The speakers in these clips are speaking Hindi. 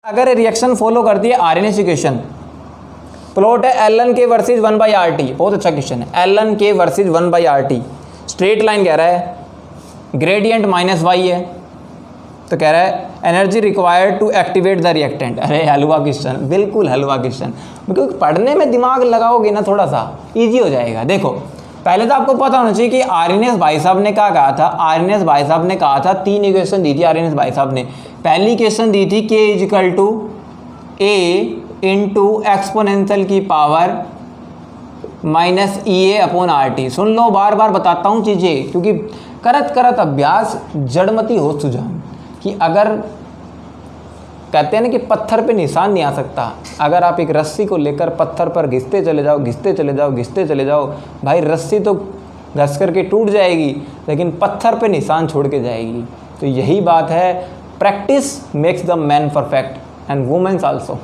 अगर रिएक्शन फॉलो करती है आरएनएस इक्वेशन, प्लॉट है ln के वर्सेज 1/RT, बहुत अच्छा क्वेश्चन है। ln के वर्सेज 1/RT, स्ट्रेट लाइन कह रहा है, ग्रेडियंट -y है, तो कह रहा है energy required to activate the reactant. अरे हलवा क्वेश्चन, बिल्कुल हलवा क्वेश्चन, क्योंकि पढ़ने में दिमाग लगाओगे ना थोड़ा सा इजी हो जाएगा। देखो पहले तो आपको पता होना चाहिए कि आरएनएस भाई साहब ने क्या कहा था। आरएनएस भाई साहब ने कहा था, 3 इक्वेशन दी थी आरएनएस भाई साहब ने। पहली इक्वेशन दी थी k = a इंटू एक्सपोनेंशियल की पावर -EA/RT। सुन लो, बार बार बताता हूँ चीज़ें, क्योंकि करत करत अभ्यास जड़मती हो सुजान, कि अगर कहते हैं ना कि पत्थर पे निशान नहीं आ सकता, अगर आप एक रस्सी को लेकर पत्थर पर घिसते चले जाओ, घिसते चले जाओ, घिसते चले जाओ, भाई रस्सी तो घस करके टूट जाएगी, लेकिन पत्थर पे निशान छोड़ के जाएगी। तो यही बात है, practice makes the man perfect and womens also.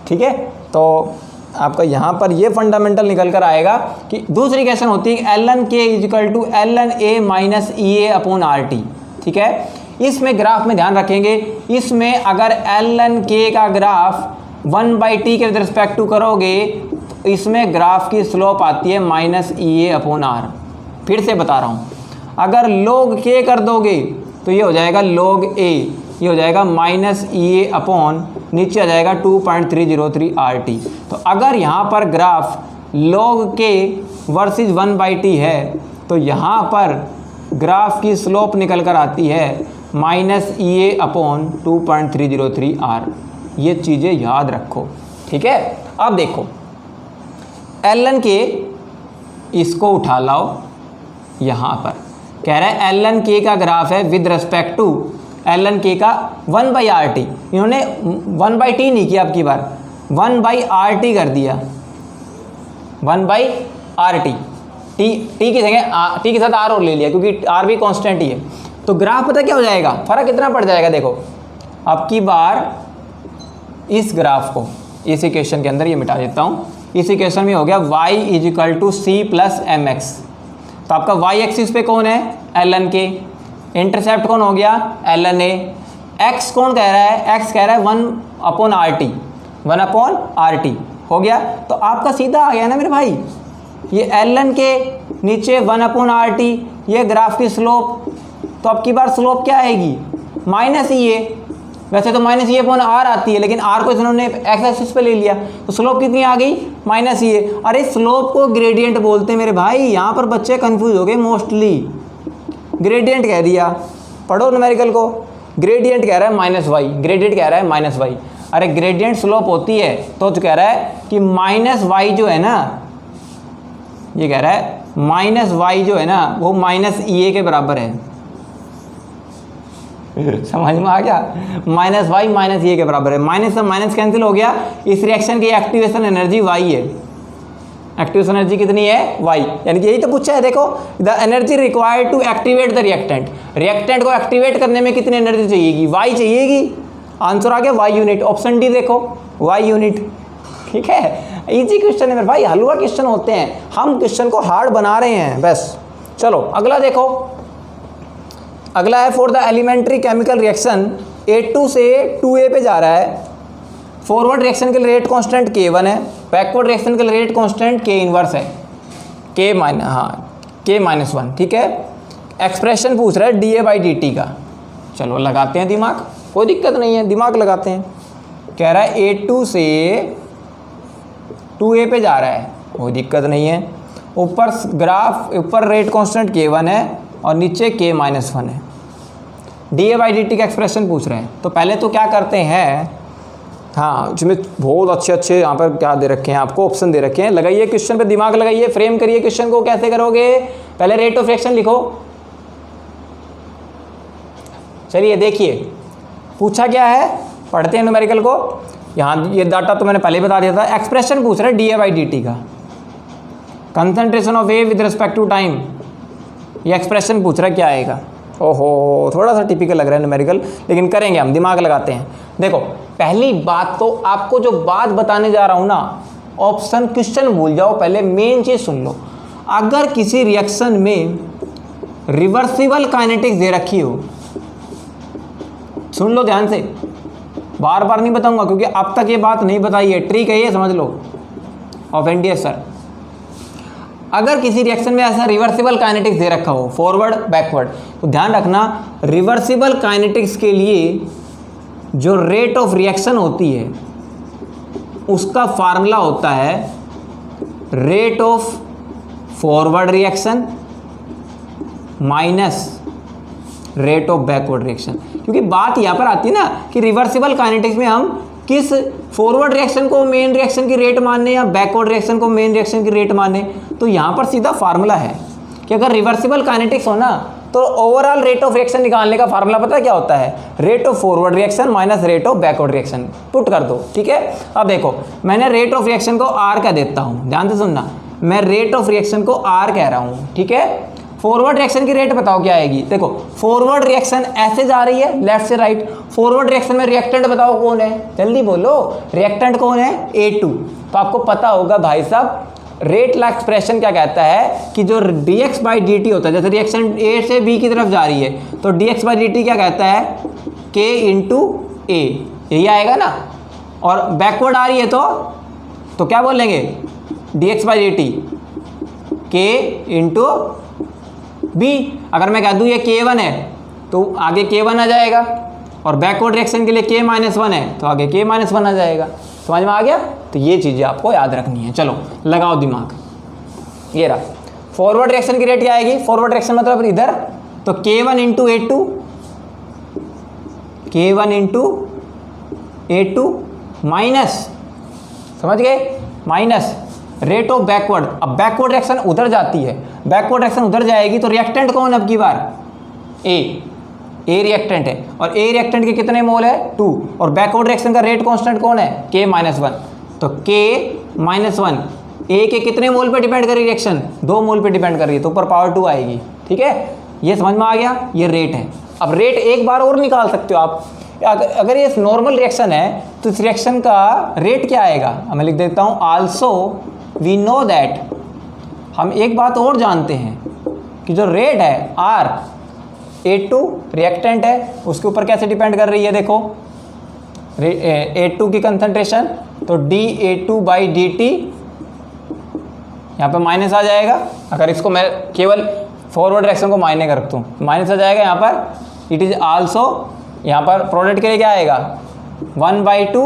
ठीक है, तो आपका यहाँ पर ये फंडामेंटल निकल कर आएगा कि दूसरी क्वेश्चन होती है ln k = ln A - EA/RT। ठीक है, इसमें ग्राफ में ध्यान रखेंगे, इसमें अगर ln k का ग्राफ 1/t के रिस्पेक्ट टू करोगे, इसमें ग्राफ की स्लोप आती है -EA/R। फिर से बता रहा हूँ, अगर log k कर दोगे तो ये हो जाएगा log A, ये हो जाएगा -EA/ नीचे आ जाएगा 2.303 RT। तो अगर यहाँ पर graph log k versus 1/t है, तो यहाँ पर ग्राफ की स्लोप निकल कर आती है -EA/2.303 R। ये चीज़ें याद रखो। ठीक है, अब देखो ln k, इसको उठा लाओ, यहाँ पर कह रहा है ln k का ग्राफ है with respect to ln k का 1/RT। इन्होंने 1/t नहीं किया, अब की बार 1/RT कर दिया, 1/RT। t की जगह t के साथ r और ले लिया, क्योंकि r भी कांस्टेंट ही है। तो ग्राफ पता क्या हो जाएगा, फर्क कितना पड़ जाएगा। देखो अब की बार इस ग्राफ को इस इक्वेशन के अंदर ये मिटा देता हूँ। इस इक्वेशन में हो गया y = c + mx। तो आपका y एक्सिस पे कौन है, ln k, इंटरसेप्ट कौन हो गया, ln a, x कौन कह रहा है, x कह रहा है 1/RT, 1/RT हो गया। तो आपका सीधा आ गया ना मेरे भाई, ये ln के नीचे 1/RT, ये ग्राफ की स्लोप। तो अब की बार स्लोप क्या आएगी, -EA। वैसे तो -EA/R आती है, लेकिन r को इन्होंने x एक्सिस पे ले लिया, तो स्लोप कितनी आ गई, -EA। अरे स्लोप को ग्रेडियंट बोलते हैं मेरे भाई, यहाँ पर बच्चे कंफ्यूज हो गए मोस्टली। ग्रेडियंट कह दिया, पढ़ो न्यूमेरिकल को, ग्रेडियंट कह रहा है -y, ग्रेडियंट कह रहा है -y। अरे ग्रेडियंट स्लोप होती है, तो कह रहा है कि -y जो है ना, ये कह रहा है -y जो है ना वो -EA के बराबर है। समझ में आ गया, -y -EA के बराबर है। माइनस से माइनस कैंसिल हो गया। इस रिएक्शन की एक्टिवेशन एनर्जी y है, एक्टिवेशन एनर्जी कितनी है, y, यानी कि यही तो पूछा है। देखो, the energy required to activate the reactant, reactant को एक्टिवेट करने में कितनी एनर्जी चाहिएगी, y चाहिएगी। आंसर आ गया y यूनिट, ऑप्शन डी देखो, y यूनिट। ठीक है, इजी क्वेश्चन है मेरे भाई, हलवा क्वेश्चन होते हैं, हम क्वेश्चन को हार्ड बना रहे हैं बस। चलो अगला देखो, अगला है for the elementary chemical reaction A2 से 2A पे जा रहा है। फॉरवर्ड रिएक्शन के लिए रेट कांस्टेंट K1 है, बैकवर्ड रिएक्शन के लिए रेट कांस्टेंट K इनवर्स है, K-1। ठीक है, एक्सप्रेशन पूछ रहा है dA/dt का। चलो लगाते हैं दिमाग, कोई दिक्कत नहीं है, दिमाग लगाते हैं। कह रहा है A2 से 2A पे जा रहा है, कोई दिक्कत नहीं है। ऊपर ग्राफ, ऊपर रेट कांस्टेंट K1 है और नीचे K-1 है। dA/dt का एक्सप्रेशन पूछ रहे हैं, तो पहले तो क्या करते हैं, हाँ इसमें बहुत अच्छे यहाँ पर क्या दे रखे हैं आपको, ऑप्शन दे रखे हैं। लगाइए क्वेश्चन पे दिमाग लगाइए, फ्रेम करिए क्वेश्चन को। कैसे करोगे, पहले रेट ऑफ रिएक्शन लिखो। चलिए देखिए पूछा क्या है, पढ़ते हैं न्यूमेरिकल को। यहाँ ये डाटा तो मैंने पहले बता दिया था। एक्सप्रेशन पूछ रहे हैं dA/dt का, concentration of A with respect to time, ये एक्सप्रेशन पूछ रहा है, क्या आएगा। ओहो, थोड़ा सा टिपिकल लग रहा है न्यूमेरिकल, लेकिन करेंगे हम, दिमाग लगाते हैं। देखो पहली बात तो आपको जो बात बताने जा रहा हूँ ना, ऑप्शन क्वेश्चन भूल जाओ, पहले मेन चीज़ सुन लो। अगर किसी रिएक्शन में रिवर्सिबल काइनेटिक्स दे रखी हो, सुन लो ध्यान से, बार बार नहीं बताऊंगा क्योंकि अब तक ये बात नहीं बताई है, ट्रिक है ये, समझ लो ऑफ एनडीएस सर। अगर किसी रिएक्शन में ऐसा रिवर्सिबल काइनेटिक्स दे रखा हो, फॉरवर्ड बैकवर्ड, तो ध्यान रखना रिवर्सिबल काइनेटिक्स के लिए जो रेट ऑफ रिएक्शन होती है उसका फार्मूला होता है rate of forward reaction minus rate of backward reaction. क्योंकि बात यहाँ पर आती है ना कि रिवर्सिबल काइनेटिक्स में हम किस फॉरवर्ड रिएक्शन को मेन रिएक्शन की रेट मानने या बैकवर्ड रिएक्शन को मेन रिएक्शन की रेट मानने, तो यहाँ पर सीधा फार्मूला है कि अगर रिवर्सिबल काइनेटिक्स हो ना तो ओवरऑल रेट ऑफ रिएक्शन निकालने का फार्मूला पता है क्या होता है, rate of forward reaction minus rate of backward reaction. Put कर दो, ठीक है। अब देखो मैंने रेट ऑफ रिएक्शन को आर कह देता हूँ, ध्यान से सुनना, मैं रेट ऑफ रिएक्शन को आर कह रहा हूँ, ठीक है। फॉरवर्ड रिएक्शन की रेट बताओ क्या आएगी, देखो फॉरवर्ड रिएक्शन ऐसे जा रही है लेफ्ट से राइट, फॉरवर्ड रिएक्शन में रिएक्टेंट बताओ कौन है, जल्दी बोलो, रिएक्टेंट कौन है, A2। तो आपको पता होगा भाई साहब रेट ला एक्सप्रेशन क्या कहता है कि जो dx बाई dt होता है, जैसे रिएक्शन A से B की तरफ जा रही है तो dx बाई dt क्या कहता है, K इंटू A, यही आएगा ना। और बैकवर्ड आ रही है तो क्या बोलेंगे, dx by dt K into B। अगर मैं कह दूँ ये K1 है तो आगे K1 आ जाएगा, और बैकवर्ड रिएक्शन के लिए K माइनस 1 है तो आगे K माइनस 1 आ जाएगा। समझ में आ गया। तो ये चीज़ें आपको याद रखनी है। चलो लगाओ दिमाग, ये रहा फॉरवर्ड रिएक्शन की रेट क्या आएगी, फॉरवर्ड रिएक्शन मतलब इधर, तो K1 into A2, K1 into A2 minus, समझ गए, माइनस रेट ऑफ बैकवर्ड। अब बैकवर्ड रिएक्शन उधर जाती है, बैकवर्ड रिएक्शन उधर जाएगी तो रिएक्टेंट कौन है अब की बार, ए रिएक्टेंट है, और ए रिएक्टेंट के कितने मोल है 2, और बैकवर्ड रिएक्शन का रेट कांस्टेंट कौन है K माइनस 1, तो K माइनस 1 ए के कितने मोल पे डिपेंड कर रही है रिएक्शन, 2 मोल पे डिपेंड कर रही है, तो ऊपर पावर 2 आएगी, ठीक है। ये समझ में आ गया, ये रेट है। अब रेट एक बार और निकाल सकते हो आप, अगर ये नॉर्मल रिएक्शन है तो इस रिएक्शन का रेट क्या आएगा, मैं लिख देता हूँ आल्सो वी नो दैट, हम एक बात और जानते हैं कि जो रेट है R, A2 रिएक्टेंट है, उसके ऊपर कैसे डिपेंड कर रही है, देखो A2 की कंसंट्रेशन, तो dA2 बाई dt, यहाँ पे माइनस आ जाएगा। अगर इसको मैं केवल फॉरवर्ड रिएक्शन को मायने कर रखता हूँ, माइनस आ जाएगा यहाँ पर। इट इज आल्सो, यहाँ पर प्रोडक्ट के लिए क्या आएगा 1/2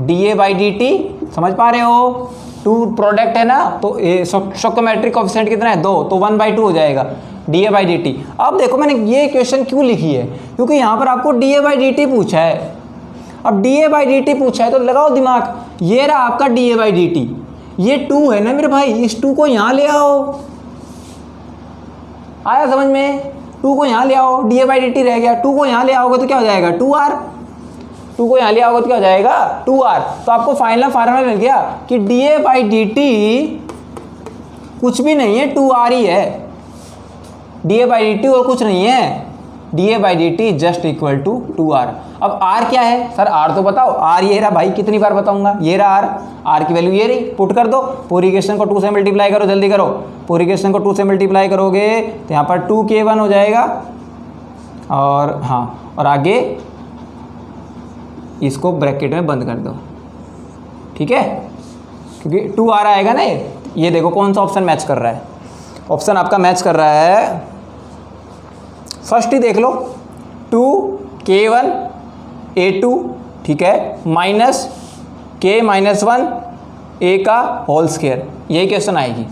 dA बाई dt, समझ पा रहे हो, 2 प्रोडक्ट है ना, तो स्टोइकोमेट्रिक कोएफिशिएंट कितना है 2, तो 1/2 हो जाएगा dA बाई dt। अब देखो मैंने ये क्वेश्चन क्यों लिखी है, क्योंकि यहाँ पर आपको dA बाई dt पूछा है। अब dA बाई dt पूछा है तो लगाओ दिमाग, ये रहा आपका dA बाई dt, ये 2 है ना मेरे भाई, इस 2 को यहाँ ले आओ, आया समझ में, 2 को यहाँ ले आओ, dA बाई dt रह गया, 2 को यहाँ ले आओगे तो क्या हो जाएगा 2R, 2 को यहाँ ले आओगे तो क्या हो जाएगा 2R। तो आपको फाइनल फार्मूला मिल गया कि dA बाई dt कुछ भी नहीं है 2R ही है, dA बाई dt और कुछ नहीं है, dA by dt just equal to 2R। अब R क्या है सर, R तो बताओ, R ये रहा भाई, कितनी बार बताऊंगा, ये रहा R की वैल्यू ये रही, पुट कर दो, पूरी इक्वेशन को 2 से मल्टीप्लाई करो, जल्दी करो, पूरी इक्वेशन को 2 से मल्टीप्लाई करोगे तो यहाँ पर 2K1 हो जाएगा, और हाँ, और आगे इसको ब्रैकेट में बंद कर दो, ठीक है, क्योंकि 2R आएगा ना ये देखो कौन सा ऑप्शन मैच कर रहा है, ऑप्शन आपका मैच कर रहा है, फर्स्ट ही देख लो 2K1 A2, ठीक है, माइनस K माइनस 1 A का होल स्क्वायर, यही क्वेश्चन आएगी।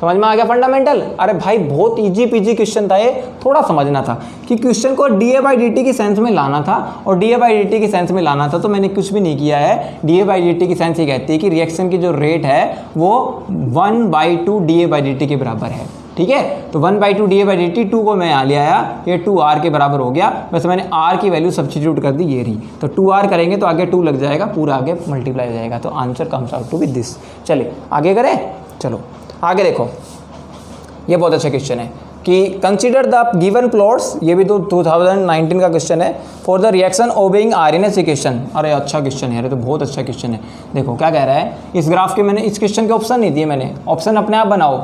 समझ में आ गया फंडामेंटल। अरे भाई बहुत इजी पीजी क्वेश्चन था ये, थोड़ा समझना था कि क्वेश्चन को dA बाई dt की सेंस में लाना था, और dA बाई dt की सेंस में लाना था तो मैंने कुछ भी नहीं किया है। dA बाई dt की सेंस ये कहती है कि रिएक्शन की जो रेट है वो 1/2 dA बाई dt के बराबर है, ठीक है। तो 1/2 dA बाई dt, 2 को मैं यहाँ ले आया, ये 2R के बराबर हो गया, वैसे मैंने R की वैल्यू सब्स्टिट्यूट कर दी, ये रही, तो 2R करेंगे तो आगे 2 लग जाएगा, पूरा आगे मल्टीप्लाई हो जाएगा, तो answer comes out to with this. चलिए आगे करें, चलो आगे देखो, ये बहुत अच्छा क्वेश्चन है कि कंसीडर द गिवन प्लॉट्स, ये भी तो 2019 का क्वेश्चन है, for the reaction obeying RNS equation. अरे अच्छा क्वेश्चन है, अरे तो बहुत अच्छा क्वेश्चन है। देखो क्या कह रहा है, इस ग्राफ के मैंने इस क्वेश्चन के ऑप्शन नहीं दिए, मैंने ऑप्शन अपने आप बनाओ।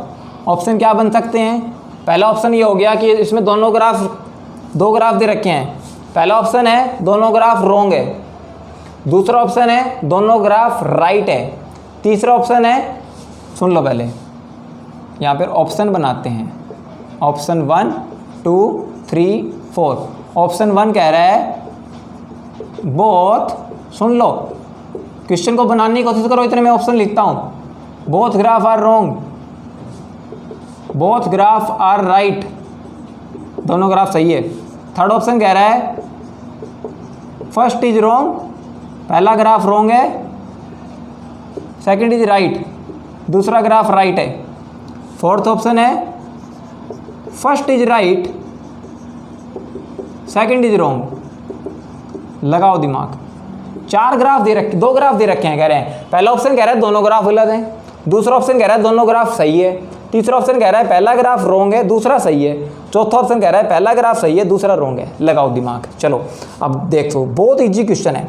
ऑप्शन क्या बन सकते हैं, पहला ऑप्शन ये हो गया कि इसमें दो ग्राफ दे रखे हैं, पहला ऑप्शन है दोनों ग्राफ रॉन्ग है, दूसरा ऑप्शन है दोनों ग्राफ राइट है, तीसरा ऑप्शन है, सुन लो पहले यहाँ पर ऑप्शन बनाते हैं, ऑप्शन 1 2 3 4। ऑप्शन 1 कह रहा है बोथ, सुन लो क्वेश्चन को बनाने की कोशिश करो, इतने मैं ऑप्शन लिखता हूँ। Both graph are wrong, both graph are right, दोनों ग्राफ सही है। थर्ड ऑप्शन कह रहा है फर्स्ट इज रॉन्ग, पहला ग्राफ रॉन्ग है, सेकंड इज राइट, दूसरा ग्राफ राइट है। फोर्थ ऑप्शन है first is right, second is wrong. लगाओ दिमाग। 4 ग्राफ दे रखे, 2 ग्राफ दे रखे हैं, कह रहे हैं पहला ऑप्शन कह रहा है दोनों ग्राफ गलत हैं, दूसरा ऑप्शन कह रहा है दोनों ग्राफ सही है, तीसरा ऑप्शन कह रहा है पहला ग्राफ रॉन्ग है दूसरा सही है, चौथा ऑप्शन कह रहा है पहला ग्राफ सही है दूसरा रॉन्ग है। लगाओ दिमाग। चलो अब देखो, बहुत इजी क्वेश्चन है।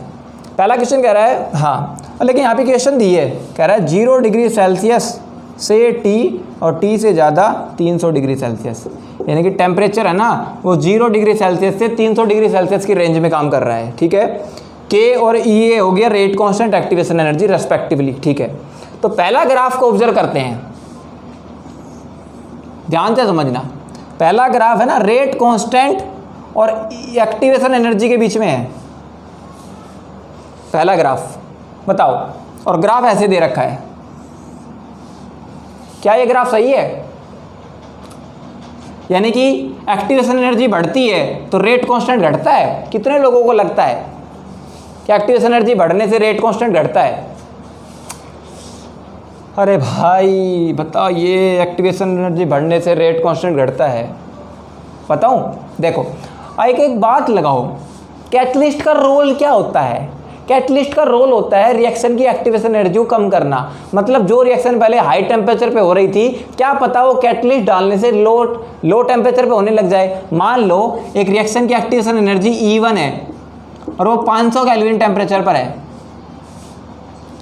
पहला क्वेश्चन कह रहा है, हाँ लेकिन यहाँ पे क्वेश्चन दी है, कह रहा है 0 डिग्री सेल्सियस से टी और टी से ज़्यादा 300 डिग्री सेल्सियस, यानी कि टेम्परेचर है ना वो 0 डिग्री सेल्सियस से 300 डिग्री सेल्सियस की रेंज में काम कर रहा है। ठीक है, के और ई ए हो गया rate constant activation energy respectively. ठीक है, तो पहला ग्राफ को ऑब्जर्व करते हैं, ध्यान से समझना। पहला ग्राफ है ना रेट कांस्टेंट और एक्टिवेशन एनर्जी के बीच में है पहला ग्राफ, बताओ। और ग्राफ ऐसे दे रखा है, क्या ये ग्राफ सही है? यानी कि एक्टिवेशन एनर्जी बढ़ती है तो रेट कांस्टेंट घटता है। कितने लोगों को लगता है कि एक्टिवेशन एनर्जी बढ़ने से रेट कांस्टेंट घटता है? अरे भाई बताओ, ये एक्टिवेशन एनर्जी बढ़ने से रेट कांस्टेंट घटता है? बताऊं? देखो एक बात लगाओ, कैटलिस्ट का रोल क्या होता है? कैटलिस्ट का रोल होता है रिएक्शन की एक्टिवेशन एनर्जी को कम करना। मतलब जो रिएक्शन पहले हाई टेम्परेचर पे हो रही थी, क्या पता वो कैटलिस्ट डालने से लो टेम्परेचर पे होने लग जाए। मान लो एक रिएक्शन की एक्टिवेशन एनर्जी E1 है और वो 500 केल्विन टेम्परेचर पर है,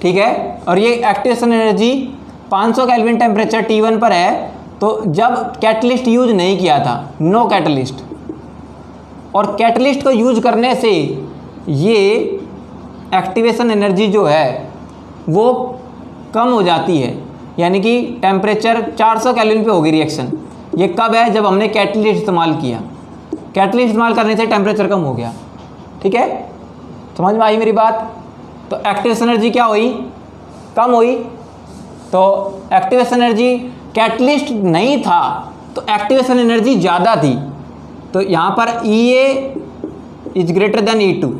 ठीक है, और ये activation energy 500 kelvin temperature T1 पर है। तो जब कैटलिस्ट यूज नहीं किया था, नो कैटलिस्ट, और कैटलिस्ट को यूज करने से ये एक्टिवेशन एनर्जी जो है वो कम हो जाती है, यानी कि टेम्परेचर 400 केल्विन पे होगी रिएक्शन। ये कब है? जब हमने कैटलिस्ट इस्तेमाल किया। कैटलिस्ट इस्तेमाल करने से टेम्परेचर कम हो गया। ठीक है, समझ में आई मेरी बात? तो एक्टिवेशन एनर्जी क्या हुई? कम हुई। तो एक्टिवेशन एनर्जी, कैटलिस्ट नहीं था तो एक्टिवेशन एनर्जी ज़्यादा थी, तो यहाँ पर EA is greater than E2।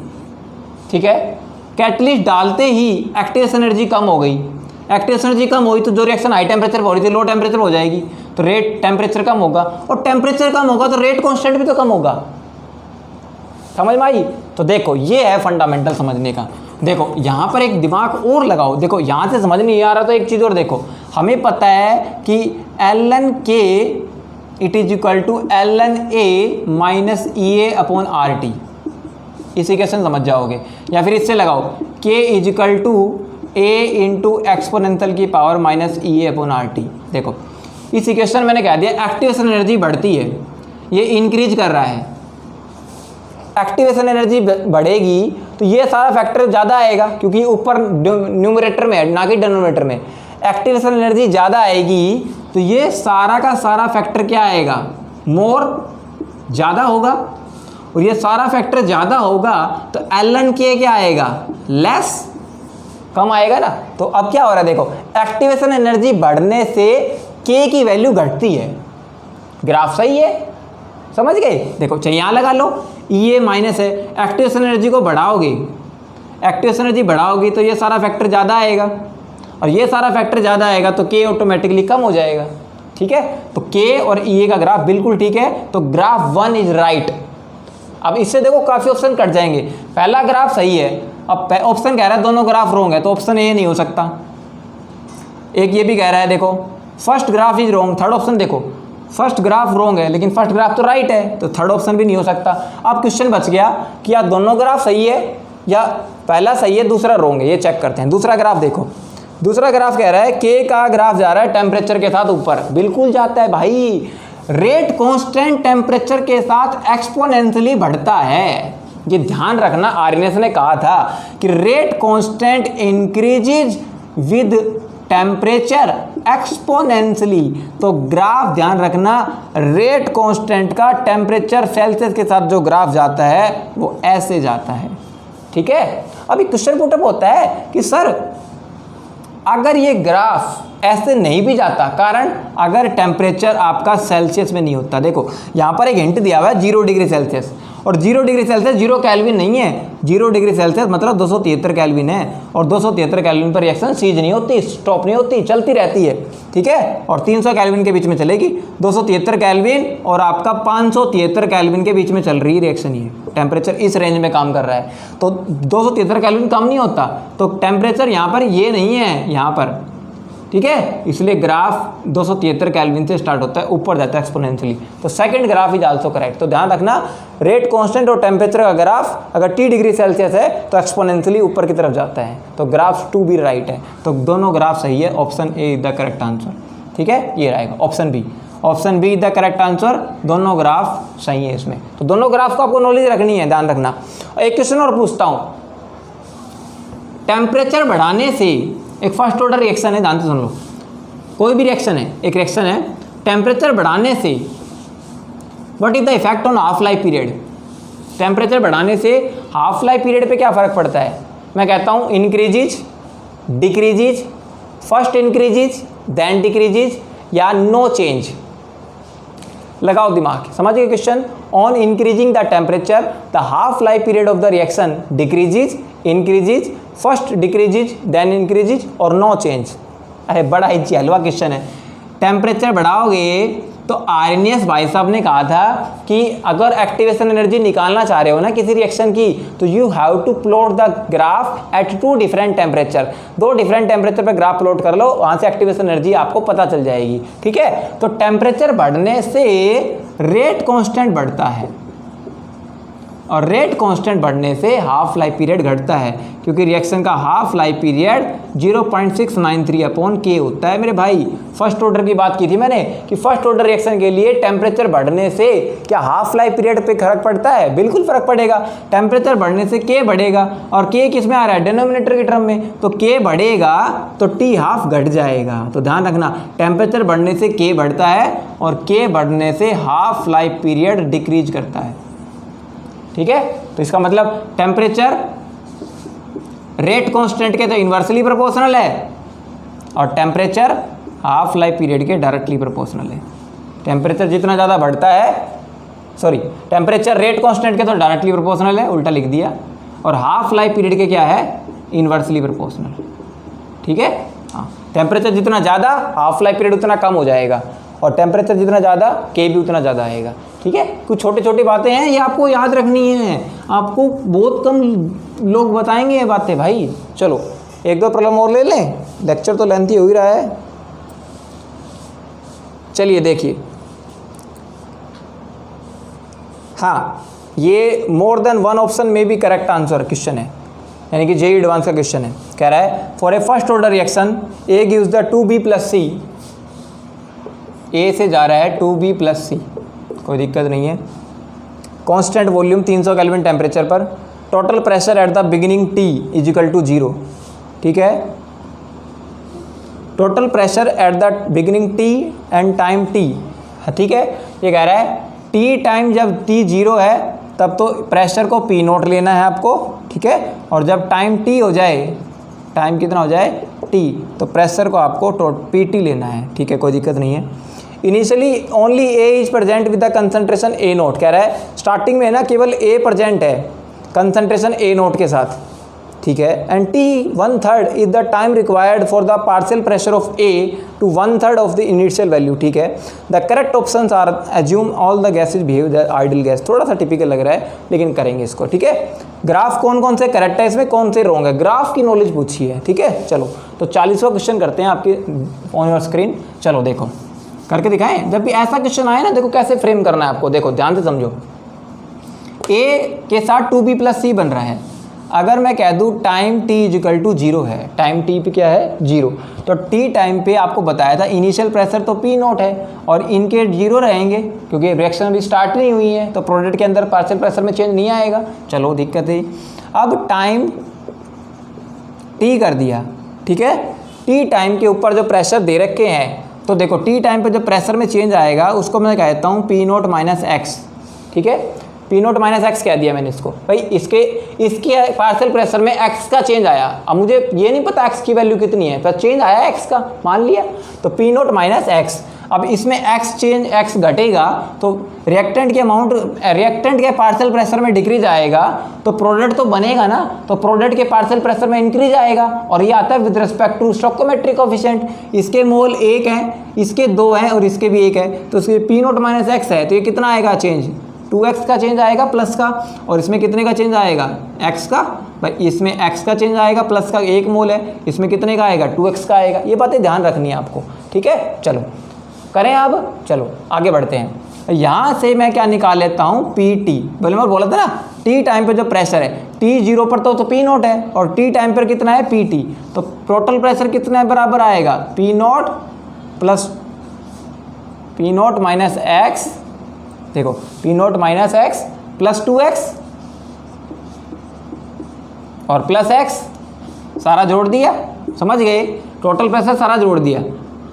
ठीक है, कैटलिस्ट डालते ही एक्टिवेशन एनर्जी कम हो गई। एक्टिवेशन एनर्जी कम हुई तो जो रिएक्शन हाई टेम्परेचर पर हो रही थी लो टेम्परेचर हो जाएगी, तो रेट टेम्परेचर कम होगा, और टेम्परेचर कम होगा तो रेट कांस्टेंट भी तो कम होगा। समझ में आई? तो देखो ये है फंडामेंटल समझने का। देखो यहाँ पर एक दिमाग और लगाओ। देखो यहाँ से समझ नहीं आ रहा तो एक चीज़ और देखो, हमें पता है कि ln K it is equal to ln A minus EA upon RT। इस इक्वेशन समझ जाओगे, या फिर इससे लगाओ K is equal to A into exponential की power minus EA upon RT। देखो इस इक्वेशन मैंने कह दिया एक्टिवेशन एनर्जी बढ़ती है, ये इंक्रीज कर रहा है। एक्टिवेशन एनर्जी बढ़ेगी तो ये सारा फैक्टर ज़्यादा आएगा, क्योंकि ऊपर न्यूमरेटर में है ना कि डिनोमिनेटर में। एक्टिवेशन एनर्जी ज़्यादा आएगी तो ये सारा का सारा फैक्टर क्या आएगा? मोर, ज़्यादा होगा। और ये सारा फैक्टर ज़्यादा होगा तो ln K क्या आएगा? लेस, कम आएगा ना। तो अब क्या हो रहा है? देखो एक्टिवेशन एनर्जी बढ़ने से K की वैल्यू घटती है। ग्राफ सही है, समझ गए? देखो चाहिए यहाँ लगा लो, EA माइनस है, एक्टिवेशन एनर्जी को बढ़ाओगे, एक्टिवेशन एनर्जी बढ़ाओगी तो ये सारा फैक्टर ज़्यादा आएगा, और ये सारा फैक्टर ज़्यादा आएगा तो K ऑटोमेटिकली कम हो जाएगा। ठीक है, तो K और EA का ग्राफ बिल्कुल ठीक है, तो ग्राफ 1 इज राइट। अब इससे देखो काफ़ी ऑप्शन कट जाएंगे। पहला ग्राफ सही है, अब ऑप्शन कह रहा है दोनों ग्राफ रॉन्ग है, तो ऑप्शन ए नहीं हो सकता। एक ये भी कह रहा है देखो first graph is wrong, third option देखो फर्स्ट ग्राफ रॉन्ग है लेकिन फर्स्ट ग्राफ तो राइट है, तो थर्ड ऑप्शन भी नहीं हो सकता। अब क्वेश्चन बच गया कि या दोनों ग्राफ सही है या पहला सही है दूसरा रॉन्ग है। ये चेक करते हैं। दूसरा ग्राफ देखो, दूसरा ग्राफ कह रहा है K का ग्राफ जा रहा है टेम्परेचर के साथ ऊपर, बिल्कुल जाता है भाई। रेट कांस्टेंट टेम्परेचर के साथ एक्सपोनेंशियली बढ़ता है, ये ध्यान रखना, आर्यनेस ने कहा था कि rate constant increases with temperature exponentially. तो ग्राफ ध्यान रखना, रेट कांस्टेंट का टेम्परेचर सेल्सियस के साथ जो ग्राफ जाता है वो ऐसे जाता है, ठीक है। अभी क्वेश्चन पुटअप होता है कि सर अगर ये ग्राफ ऐसे नहीं भी जाता, कारण अगर टेम्परेचर आपका सेल्सियस में नहीं होता, देखो यहाँ पर एक हिंट दिया हुआ है 0 डिग्री सेल्सियस, और 0 डिग्री सेल्सियस 0 केल्विन नहीं है, 0 डिग्री सेल्सियस मतलब 273 केल्विन है, और 273 केल्विन पर रिएक्शन सीज नहीं होती, स्टॉप नहीं होती, चलती रहती है, ठीक है। और 300 केल्विन के बीच में चलेगी, 273 केल्विन और आपका 573 केल्विन के बीच में चल रही रिएक्शन, ये टेम्परेचर इस रेंज में काम कर रहा है, तो 273 केल्विन कम नहीं होता, तो टेम्परेचर यहाँ पर ये नहीं है यहाँ पर, ठीक है। इसलिए ग्राफ 273 केल्विन से स्टार्ट होता है, ऊपर जाता है एक्सपोनेंशियली, तो second graph is also correct. तो ध्यान रखना, रेट कांस्टेंट और टेम्परेचर का ग्राफ अगर T डिग्री सेल्सियस है तो एक्सपोनेंशियली ऊपर की तरफ जाता है, तो ग्राफ 2 भी राइट है, तो दोनों ग्राफ सही है, option A is the correct answer, ठीक है। ये रहेगा option B, option B is the correct answer, दोनों ग्राफ सही है इसमें। तो दोनों ग्राफ को आपको नॉलेज रखनी है, ध्यान रखना। एक क्वेश्चन और पूछता हूँ, टेम्परेचर बढ़ाने से एक फर्स्ट ऑर्डर रिएक्शन है, ध्यान से सुन लो, कोई भी रिएक्शन है, एक रिएक्शन है, टेम्परेचर बढ़ाने से what is the effect on half life period. Temperature बढ़ाने से हाफ लाइफ पीरियड पे क्या फर्क पड़ता है। मैं कहता हूँ increases, decreases, first increases then decreases, या नो चेंज। लगाओ दिमाग, समझिए question. On increasing the temperature the half life period of the reaction decreases, increases, first decreases then increases और नो चेंज। अरे बड़ा ही हलवा क्वेश्चन है। टेम्परेचर बढ़ाओगे तो आर्यनियस भाई साहब ने कहा था कि अगर एक्टिवेशन एनर्जी निकालना चाह रहे हो ना किसी रिएक्शन की, तो you have to plot the graph at 2 different temperature. 2 different temperature पे ग्राफ प्लॉट कर लो, वहाँ से एक्टिवेशन एनर्जी आपको पता चल जाएगी, ठीक है। तो टेम्परेचर बढ़ने से रेट कांस्टेंट बढ़ता है, और रेट कांस्टेंट बढ़ने से हाफ लाइफ पीरियड घटता है, क्योंकि रिएक्शन का हाफ लाइफ पीरियड 0.693/K होता है मेरे भाई। फर्स्ट ऑर्डर की बात की थी मैंने कि फर्स्ट ऑर्डर रिएक्शन के लिए टेम्परेचर बढ़ने से क्या हाफ लाइफ पीरियड पे फर्क पड़ता है, बिल्कुल फर्क पड़ेगा। टेम्परेचर बढ़ने से K बढ़ेगा, और K किस में आ रहा है, डिनोमिनेटर की टर्म में, तो K बढ़ेगा तो T हाफ घट जाएगा। तो ध्यान रखना, टेम्परेचर बढ़ने से K बढ़ता है और K बढ़ने से हाफ लाइफ पीरियड डिक्रीज करता है, ठीक है। तो इसका मतलब टेम्परेचर रेट कांस्टेंट के तो इन्वर्सली प्रोपोर्शनल है, और टेम्परेचर हाफ लाइफ पीरियड के डायरेक्टली प्रोपोर्शनल है। टेम्परेचर जितना ज़्यादा बढ़ता है, सॉरी, टेम्परेचर रेट कांस्टेंट के तो डायरेक्टली प्रोपोर्शनल है, उल्टा लिख दिया, और हाफ लाइफ पीरियड के क्या है, इन्वर्सली प्रोपोर्शनल, ठीक है। हाँ, टेम्परेचर जितना ज़्यादा हाफ लाइफ पीरियड उतना कम हो जाएगा, और टेम्परेचर जितना ज़्यादा K भी उतना ज़्यादा आएगा, ठीक है। कुछ छोटी छोटी बातें हैं, ये आपको याद रखनी है, आपको बहुत कम लोग बताएंगे ये बातें भाई। चलो 1-2 प्रॉब्लम और ले लें, लेक्चर तो लेंथी हो ही रहा है। चलिए देखिए, हाँ, ये मोर देन वन ऑप्शन में भी करेक्ट आंसर क्वेश्चन है, यानी कि JEE एडवांस का क्वेश्चन है। कह रहा है for a first order reaction A gives the 2B + C, A से जा रहा है 2B + C, कोई दिक्कत नहीं है। कांस्टेंट वॉल्यूम 300 केल्विन टेम्परेचर पर, total pressure at the beginning T = 0, ठीक है। Total pressure at the beginning T and time T, ठीक है। ये कह रहा है T टाइम जब T 0 है तब तो प्रेशर को P0 लेना है आपको, ठीक है। और जब टाइम T हो जाए, टाइम कितना हो जाए T, तो प्रेशर को आपको PT लेना है, ठीक है, कोई दिक्कत नहीं है। Initially only A is present with the concentration A0, कह रहा है स्टार्टिंग में ना केवल A प्रेजेंट है कंसंट्रेशन A0 के साथ, ठीक है। And T 1/3 is the time required for the partial pressure of A to 1/3 of the initial value, ठीक है। The correct options are assume all the gases behave the ideal gas. थोड़ा सा टिपिकल लग रहा है लेकिन करेंगे इसको, ठीक है। ग्राफ कौन कौन से करेक्ट है इसमें, कौन से रॉन्ग है, ग्राफ की नॉलेज पूछी है, ठीक है। चलो तो 40वां क्वेश्चन करते हैं आपके ऑन योर स्क्रीन। चलो देखो करके दिखाएं, जब भी ऐसा क्वेश्चन आए ना, देखो कैसे फ्रेम करना है आपको, देखो ध्यान से समझो। A के साथ 2B + C बन रहा है, अगर मैं कह दूँ टाइम t इजिकल टू 0 है, टाइम t पे क्या है 0, तो t टाइम पे आपको बताया था इनिशियल प्रेशर तो P नॉट है और इनके 0 रहेंगे क्योंकि रिएक्शन अभी स्टार्ट नहीं हुई है, तो प्रोडक्ट के अंदर पार्शियल प्रेशर में चेंज नहीं आएगा। चलो दिक्कत है। अब टाइम t कर दिया, ठीक है, t टाइम के ऊपर जो प्रेशर दे रखे हैं, तो देखो t टाइम पे जो प्रेशर में चेंज आएगा उसको मैं कहता हूँ P नॉट माइनस एक्स, ठीक है, P नॉट माइनस एक्स कह दिया मैंने इसको। भाई इसके पार्शियल प्रेशर में x का चेंज आया, अब मुझे ये नहीं पता x की वैल्यू कितनी है, पर चेंज आया x का, मान लिया, तो P नॉट माइनस एक्स। अब इसमें x चेंज x घटेगा तो रिएक्टेंट के अमाउंट, रिएक्टेंट के पार्शियल प्रेशर में डिक्रीज आएगा तो प्रोडक्ट तो बनेगा ना, तो प्रोडक्ट के पार्शियल प्रेशर में इंक्रीज आएगा, और ये आता है with respect to stoichiometric coefficient. इसके मोल 1 हैं, इसके 2 हैं और इसके भी 1 है, तो इसके P नॉट माइनस एक्स है, तो ये कितना आएगा चेंज, 2x का चेंज आएगा प्लस का, और इसमें कितने का चेंज आएगा x का, भाई इसमें x का चेंज आएगा प्लस का 1 मोल है, इसमें कितने का आएगा 2x का आएगा। ये बातें ध्यान रखनी है आपको, ठीक है। चलो करें अब, चलो आगे बढ़ते हैं। यहाँ से मैं क्या निकाल लेता हूँ PT, बोले मैं बोला था ना t टाइम पर जो प्रेशर है t 0 पर तो P नॉट है और t टाइम पर कितना है PT, तो टोटल प्रेशर कितना बराबर आएगा P not plus P not minus x, देखो P not minus x plus 2x और प्लस x, सारा जोड़ दिया, समझ गए, टोटल प्रेशर सारा जोड़ दिया,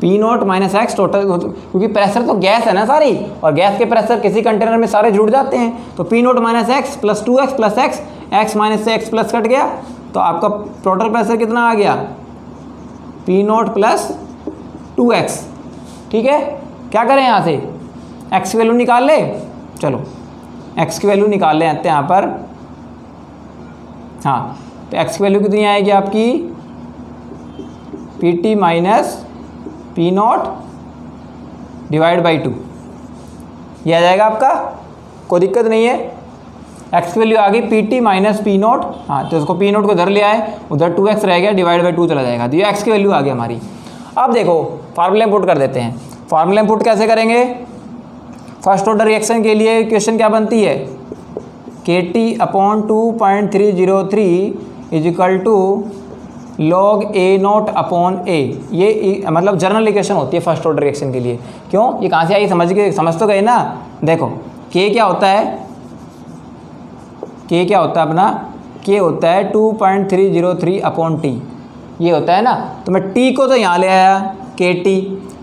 P not minus x total, क्योंकि प्रेशर तो गैस है ना सारी, और गैस के प्रेशर किसी कंटेनर में सारे जुड़ जाते हैं, तो P not minus x plus 2x plus x, x minus से x प्लस कट गया, तो आपका टोटल प्रेशर कितना आ गया P नॉट प्लस 2x, ठीक है। क्या करें यहाँ से x की वैल्यू निकाल ले, चलो x की वैल्यू निकाल ले आते हैं यहाँ पर, हाँ, तो x की वैल्यू कितनी आएगी आपकी PT minus P not divide by 2, ये आ जाएगा आपका, कोई दिक्कत नहीं है। x की वैल्यू आ गई PT माइनस P नॉट, हाँ, तो इसको P नॉट को इधर ले आए, उधर 2x रह गया, डिवाइड बाई 2 चला जाएगा, तो ये x की वैल्यू आ गई हमारी। अब देखो फार्मूला इंपुट कर देते हैं। फार्मूला इंपुट कैसे करेंगे, फर्स्ट ऑर्डर रिएक्शन के लिए इक्वेशन क्या बनती है, KT upon 2.303 is equal to log A naught upon A, ये मतलब जनरल इक्वेशन होती है फर्स्ट ऑर्डर रिएक्शन के लिए। क्यों, ये कहाँ से आई, समझ तो गए ना। देखो K क्या होता है, K क्या होता है अपना, K होता है 2.303 अपॉन T, ये होता है ना, तो मैं T को तो यहाँ ले आया, KT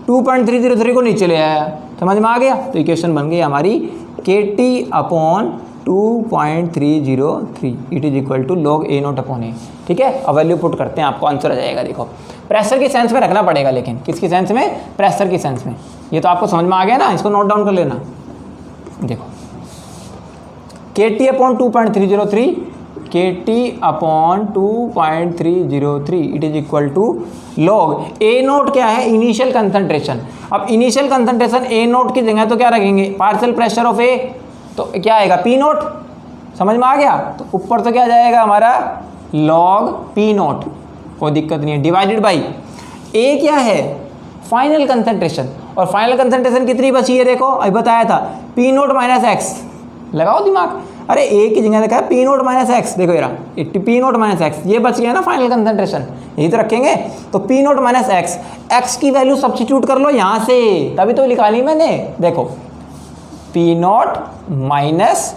2.303 को नीचे ले आया, समझ में आ गया, तो इक्वेशन बन गई हमारी KT upon 2.303 it is equal to log A naught upon A, ठीक है। अब वैल्यू पुट करते हैं, आपको आंसर आ जाएगा। देखो प्रेशर की सेंस में रखना पड़ेगा, लेकिन किसकी सेंस में, प्रेशर की सेंस में, ये तो आपको समझ में आ गया ना, इसको नोट डाउन कर लेना। देखो KT upon 2.303, KT upon 2.303 it is equal to log A naught क्या है, इनिशियल कंसंट्रेशन। अब इनिशियल कंसंट्रेशन A नोट की जगह तो क्या रखेंगे, पार्शियल प्रेशर ऑफ A, तो क्या आएगा P नोट, समझ में आ गया, तो ऊपर तो क्या जाएगा हमारा log P नोट, कोई दिक्कत नहीं है, डिवाइडेड बाई A क्या है, फाइनल कंसंट्रेशन, और फाइनल कंसंट्रेशन कितनी बची है, देखो अभी बताया था P नोट माइनस एक्स, लगाओ दिमाग, अरे A की जगह लिखा है P नोट माइनस एक्स, देखो यार P नोट माइनस एक्स, ये बच गया ना फाइनल कंसंट्रेशन, यही तो रखेंगे, तो P note minus x, x की वैल्यू सब्स्टिट्यूट कर लो यहाँ से, तभी तो लिखा ली मैंने। देखो P note minus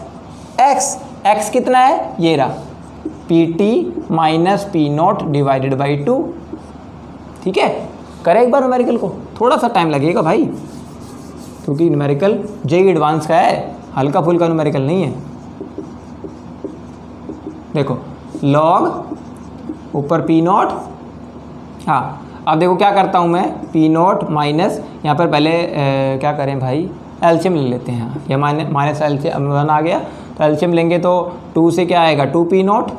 x, x कितना है, ये रहा PT minus P note divided by 2, ठीक है। करें एक बार न्यूमेरिकल को, थोड़ा सा टाइम लगेगा भाई, क्योंकि न्यूमेरिकल JEE एडवांस का है, हल्का फुल्का न्यूमेरिकल नहीं है। देखो लॉग ऊपर P नोट, हाँ, अब देखो क्या करता हूँ मैं, P नोट माइनस, यहाँ पर पहले क्या करें भाई, एलसीएम ले लेते हैं, ये माइनस एलसीएम 1 आ गया, तो एलसीएम लेंगे तो 2 से क्या आएगा 2P नोट,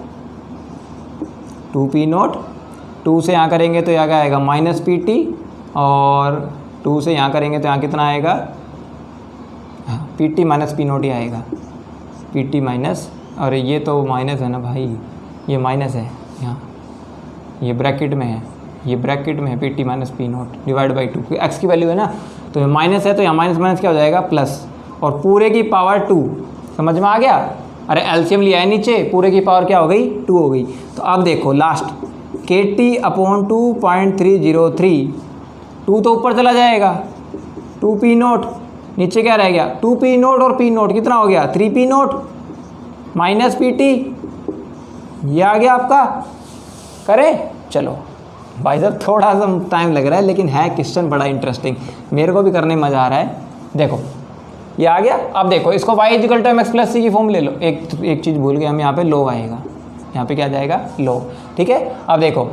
2P नोट, 2 से यहाँ करेंगे तो यहाँ क्या आएगा माइनस PT, और 2 से यहाँ करेंगे तो यहाँ कितना आएगा, PT माइनस P नोट ही आएगा, PT माइनस, और ये तो माइनस है ना भाई, ये माइनस है यहाँ, ये ब्रैकेट में है, ये ब्रैकेट में है PT minus P note divide by 2, क्योंकि एक्स की वैल्यू है ना, तो ये माइनस है, तो यहाँ माइनस माइनस क्या हो जाएगा प्लस, और पूरे की पावर 2, समझ में आ गया, अरे एलसीएम लिया है नीचे, पूरे की पावर क्या हो गई 2 हो गई। तो अब देखो लास्ट KT/2.303, 2 तो ऊपर चला जाएगा, 2P0, नीचे क्या रह गया 2P0 और P0 कितना हो गया 3P0 माइनस PT, ये आ गया आपका। करें, चलो भाई साहब थोड़ा सा टाइम लग रहा है लेकिन है क्वेश्चन बड़ा इंटरेस्टिंग, मेरे को भी करने में मज़ा आ रहा है। देखो ये आ गया। अब देखो इसको y = mx+c की फॉर्म ले लो। एक चीज़ भूल गए हम, यहाँ पे log आएगा, यहाँ पे क्या जाएगा log, ठीक है। अब देखो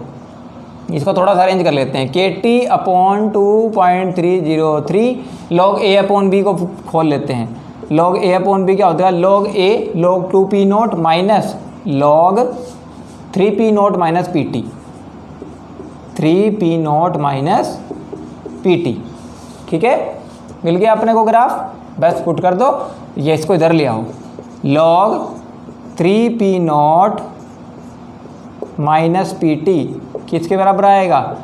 इसको थोड़ा सा अरेंज कर लेते हैं, KT/2.303 log A/B को खोल लेते हैं। log A/B क्या होता है, log A log 2P0 minus log 3P0 minus PT, 3P0 minus PT, ठीक है। मिल गया अपने को ग्राफ, बस पुट कर दो, ये इसको इधर ले आओ, log 3P0 माइनस PT किसके बराबर आएगा,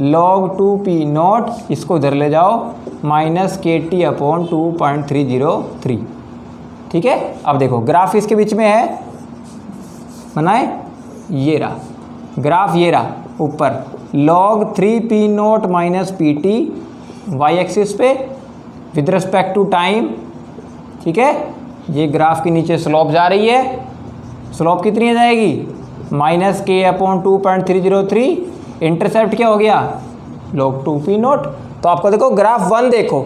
log 2P0, इसको इधर ले जाओ, माइनस KT/2.303, ठीक है। अब देखो ग्राफ इसके बीच में है, बनाए, ये रहा ग्राफ, ये रहा ऊपर log 3P0 minus PT y axis पे विद रिस्पेक्ट टू टाइम, ठीक है। ये ग्राफ के नीचे स्लोप जा रही है, स्लोप कितनी आ जाएगी माइनस K/2.303, इंटरसेप्ट क्या हो गया log 2P0। तो आपको देखो ग्राफ 1 देखो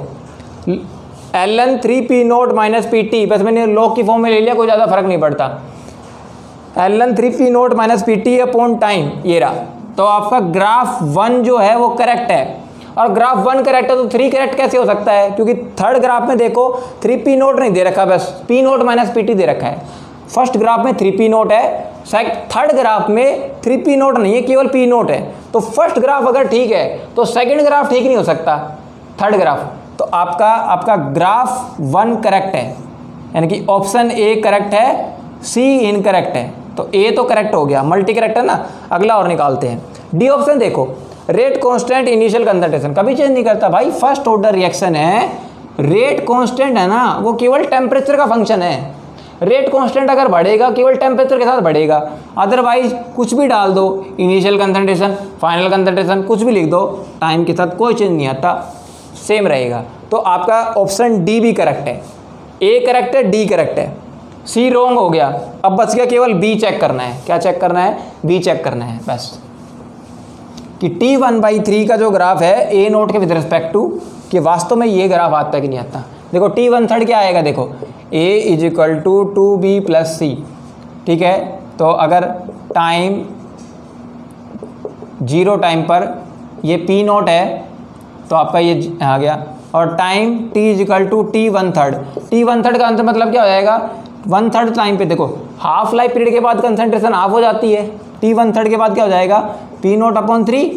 ln 3P0 माइनस PT, बस मैंने log की फॉर्म में ले लिया, कोई ज़्यादा फर्क नहीं पड़ता, ln 3P0 minus PT upon time, ये रहा। तो आपका ग्राफ 1 जो है वो करेक्ट है, और ग्राफ 1 करेक्ट है तो 3 करेक्ट कैसे हो सकता है, क्योंकि थर्ड ग्राफ में देखो 3P0 नहीं दे रखा, बस P0 माइनस PT दे रखा है। फर्स्ट ग्राफ में 3P0 है, थर्ड ग्राफ में 3P0 नहीं है, केवल P0 है। तो फर्स्ट ग्राफ अगर ठीक है तो सेकंड ग्राफ ठीक नहीं हो सकता, थर्ड ग्राफ। तो आपका ग्राफ 1 करेक्ट है, यानी कि ऑप्शन A करेक्ट है, C इनकरेक्ट है। तो A तो करेक्ट हो गया, मल्टी करेक्ट है ना। अगला और निकालते हैं, डी ऑप्शन देखो, रेट कांस्टेंट इनिशियल कंसंट्रेशन कभी चेंज नहीं करता भाई, फर्स्ट ऑर्डर रिएक्शन है, रेट कांस्टेंट है ना, वो केवल टेम्परेचर का फंक्शन है। रेट कांस्टेंट अगर बढ़ेगा केवल टेम्परेचर के साथ बढ़ेगा, अदरवाइज कुछ भी डाल दो, इनिशियल कंसंट्रेशन, फाइनल कंसंट्रेशन, कुछ भी लिख दो, टाइम के साथ कोई चेंज नहीं आता, सेम रहेगा। तो आपका ऑप्शन डी भी करेक्ट है, ए करेक्ट है, डी करेक्ट है, सी रॉन्ग हो गया। अब बच गया केवल बी चेक करना है। क्या चेक करना है, बी चेक करना है बस, कि T1/3 का जो ग्राफ है A0 के विद रिस्पेक्ट टू, कि वास्तव में ये ग्राफ आता है कि नहीं आता। देखो T1/3 क्या आएगा, देखो A = 2B + C, ठीक है। तो अगर टाइम 0 टाइम पर ये P0 है तो आपका ये आ गया, और टाइम T = T1/3, T1/3 का आंसर मतलब क्या हो जाएगा, 1/3 टाइम पे देखो हाफ लाइफ पीरियड के बाद कंसंट्रेशन ऑफ हो जाती है, T1/3 के बाद क्या हो जाएगा P0/3,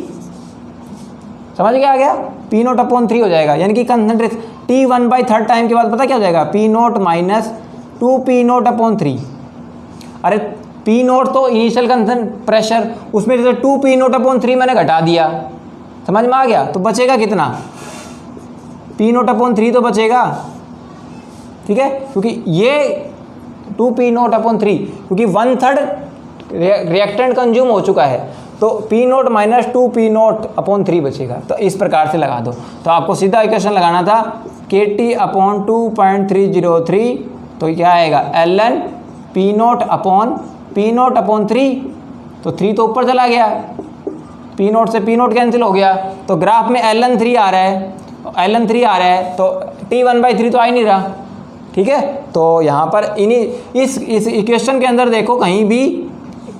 समझ गया आ गया, P0/3 हो जाएगा, यानी कि कंसंट्रेशन T1/3 टाइम के बाद पता क्या हो जाएगा P0 माइनस 2P0/3। अरे P0 तो इनिशियल कंसंट्रेशन प्रेशर, उसमें जैसे 2P0/3 मैंने घटा दिया, समझ में आ गया, तो बचेगा कितना P0/3 तो बचेगा, ठीक है, क्योंकि ये 2P0/3 क्योंकि 1/3 रिएक्टेंट कंज्यूम हो चुका है, तो P0 माइनस 2P0/3 बचेगा। तो इस प्रकार से लगा दो। तो आपको सीधा इक्वेशन लगाना था KT/2.303, तो क्या आएगा ln P0/3, तो 3 तो ऊपर चला गया, P0 से P0 कैंसिल हो गया, तो ग्राफ में ln 3 आ रहा है, तो T1/3 तो आ ही नहीं रहा, ठीक है। तो यहाँ पर इस इक्वेशन के अंदर देखो कहीं भी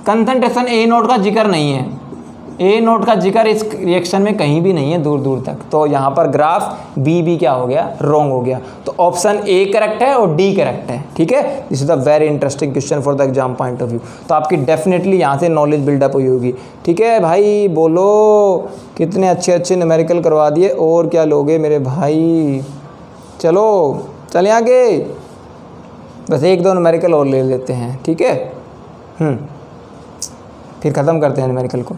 कंसंट्रेशन A0 का जिक्र नहीं है, A0 का जिक्र इस रिएक्शन में कहीं भी नहीं है दूर दूर तक। तो यहाँ पर ग्राफ बी क्या हो गया, रॉन्ग हो गया। तो ऑप्शन ए करेक्ट है और डी करेक्ट है, ठीक है। This is the very interesting question for the exam point of view. तो आपकी डेफिनेटली यहाँ से नॉलेज बिल्डअप हुई होगी, ठीक है भाई। बोलो कितने अच्छे न्यूमेरिकल करवा दिए, और क्या लोगे मेरे भाई। चलो चलें आगे, बस 1-2 न्यूमेरिकल और ले लेते हैं, ठीक है, फिर ख़त्म करते हैं न्यूमेरिकल को।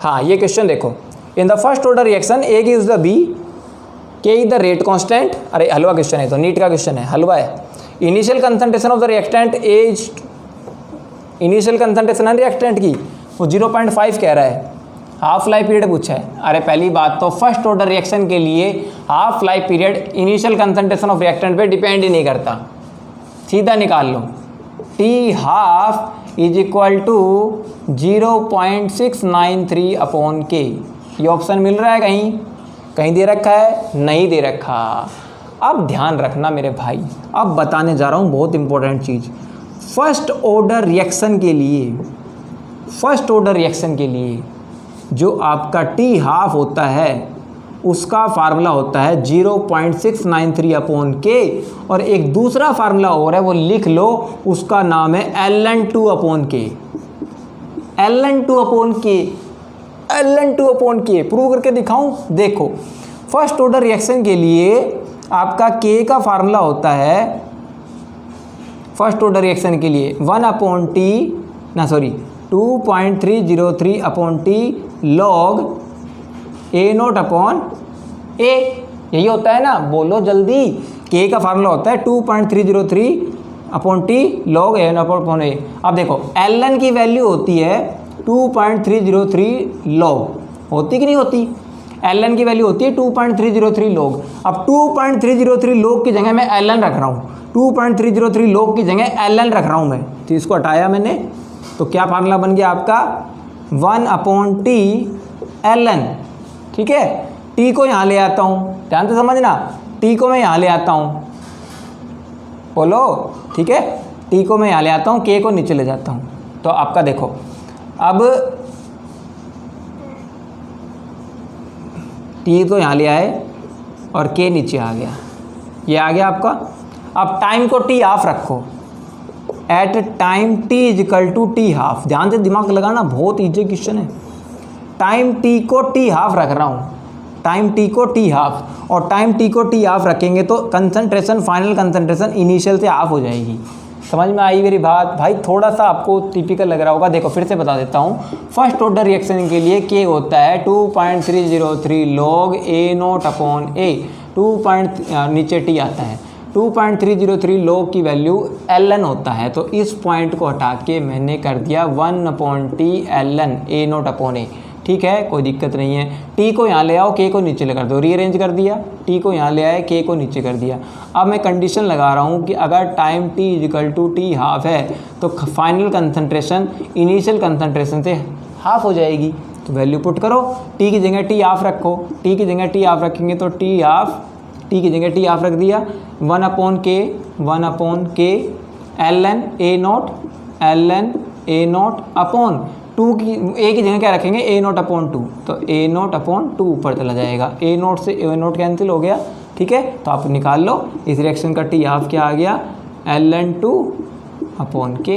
हाँ, ये क्वेश्चन देखो, in the first order reaction A gives the B, K is the rate constant. अरे हलवा क्वेश्चन है, तो नीट का क्वेश्चन है, हलवा है। Initial concentration of the reactant A initial concentration है रिएक्टेंट की वो 0.5 कह रहा है, हाफ लाइफ पीरियड पूछा है। अरे पहली बात तो फर्स्ट ऑर्डर रिएक्शन के लिए half life period initial concentration of reactant पे डिपेंड ही नहीं करता, सीधा निकाल लो। T half is equal to 0.693 upon K. ये ऑप्शन मिल रहा है कहीं, कहीं दे रखा है? नहीं दे रखा। अब ध्यान रखना मेरे भाई, अब बताने जा रहा हूँ बहुत इंपॉर्टेंट चीज़। फर्स्ट ऑर्डर रिएक्शन के लिए, फर्स्ट ऑर्डर रिएक्शन के लिए जो आपका टी हाफ होता है उसका फार्मूला होता है 0.693 अपॉन के, और एक दूसरा फार्मूला और है वो लिख लो, उसका नाम है ln2 अपॉन के। ln2 अपॉन के, ln2 अपॉन के प्रूव करके दिखाऊं? देखो, फर्स्ट ऑर्डर रिएक्शन के लिए आपका के का फार्मूला होता है, फर्स्ट ऑर्डर रिएक्शन के लिए 2.303 अपॉन टी लॉग ए नोट अपॉन ए, यही होता है ना? बोलो जल्दी। के का फार्मूला होता है 2.303 upon T log A naught upon A. अब देखो ln की वैल्यू होती है 2.303 लॉग, होती कि नहीं होती? ln की वैल्यू होती है 2.303 लॉग। अब 2.303 लॉग की जगह मैं ln रख रहा हूँ, 2.303 लॉग की जगह ln रख रहा हूँ मैं, तो इसको हटाया मैंने, तो क्या फार्मूला बन गया आपका 1 अपॉन टी ln। ठीक है, टी को यहाँ ले आता हूँ, ध्यान से समझना, टी को मैं यहाँ ले आता हूँ, बोलो ठीक है, टी को मैं यहाँ ले आता हूँ, के को नीचे ले जाता हूँ। तो आपका देखो अब टी को यहाँ ले आए और के नीचे आ गया, ये आ गया आपका। अब टाइम को टी हाफ रखो, at time T is equal to T half. ध्यान से दिमाग लगाना, बहुत ईजी क्वेश्चन है। टाइम टी को टी हाफ रख रहा हूँ, टाइम टी को टी हाफ, और टाइम टी को टी हाफ रखेंगे तो कंसंट्रेशन, फाइनल कंसंट्रेशन इनिशियल से हाफ हो जाएगी। समझ में आई मेरी बात भाई? थोड़ा सा आपको टिपिकल लग रहा होगा, देखो फिर से बता देता हूँ। फर्स्ट ऑर्डर रिएक्शन के लिए के होता है 2.303 लॉग ए नोट अपॉन ए, नीचे टी आता है, 2.303 लॉग की वैल्यू ln होता है, तो इस पॉइंट को हटा के मैंने कर दिया 1 अपॉन टी ln ए नोट अपॉन ए। ठीक है, कोई दिक्कत नहीं है। टी को यहाँ ले आओ, के को नीचे ले कर दो, रीअरेंज कर दिया, टी को यहाँ ले आए, के को नीचे कर दिया। अब मैं कंडीशन लगा रहा हूँ कि अगर time T is equal to T half है तो फाइनल कंसंट्रेशन इनिशियल कंसंट्रेशन से हाफ हो जाएगी। तो वैल्यू पुट करो, टी की जगह टी हाफ रखो, टी की जगह टी हाफ रखेंगे तो टी हाफ, टी की जगह टी हाफ रख दिया, 1 अपॉन के ln ए नोट अपॉन 2 की, ए की जगह क्या रखेंगे, ए नोट अपॉन 2, तो ए नोट अपॉन 2 ऊपर चला जाएगा, ए नोट से ए नोट कैंसिल हो गया। ठीक है, तो आप निकाल लो इस रिएक्शन का टी हाफ क्या आ गया, ln2 अपॉन के,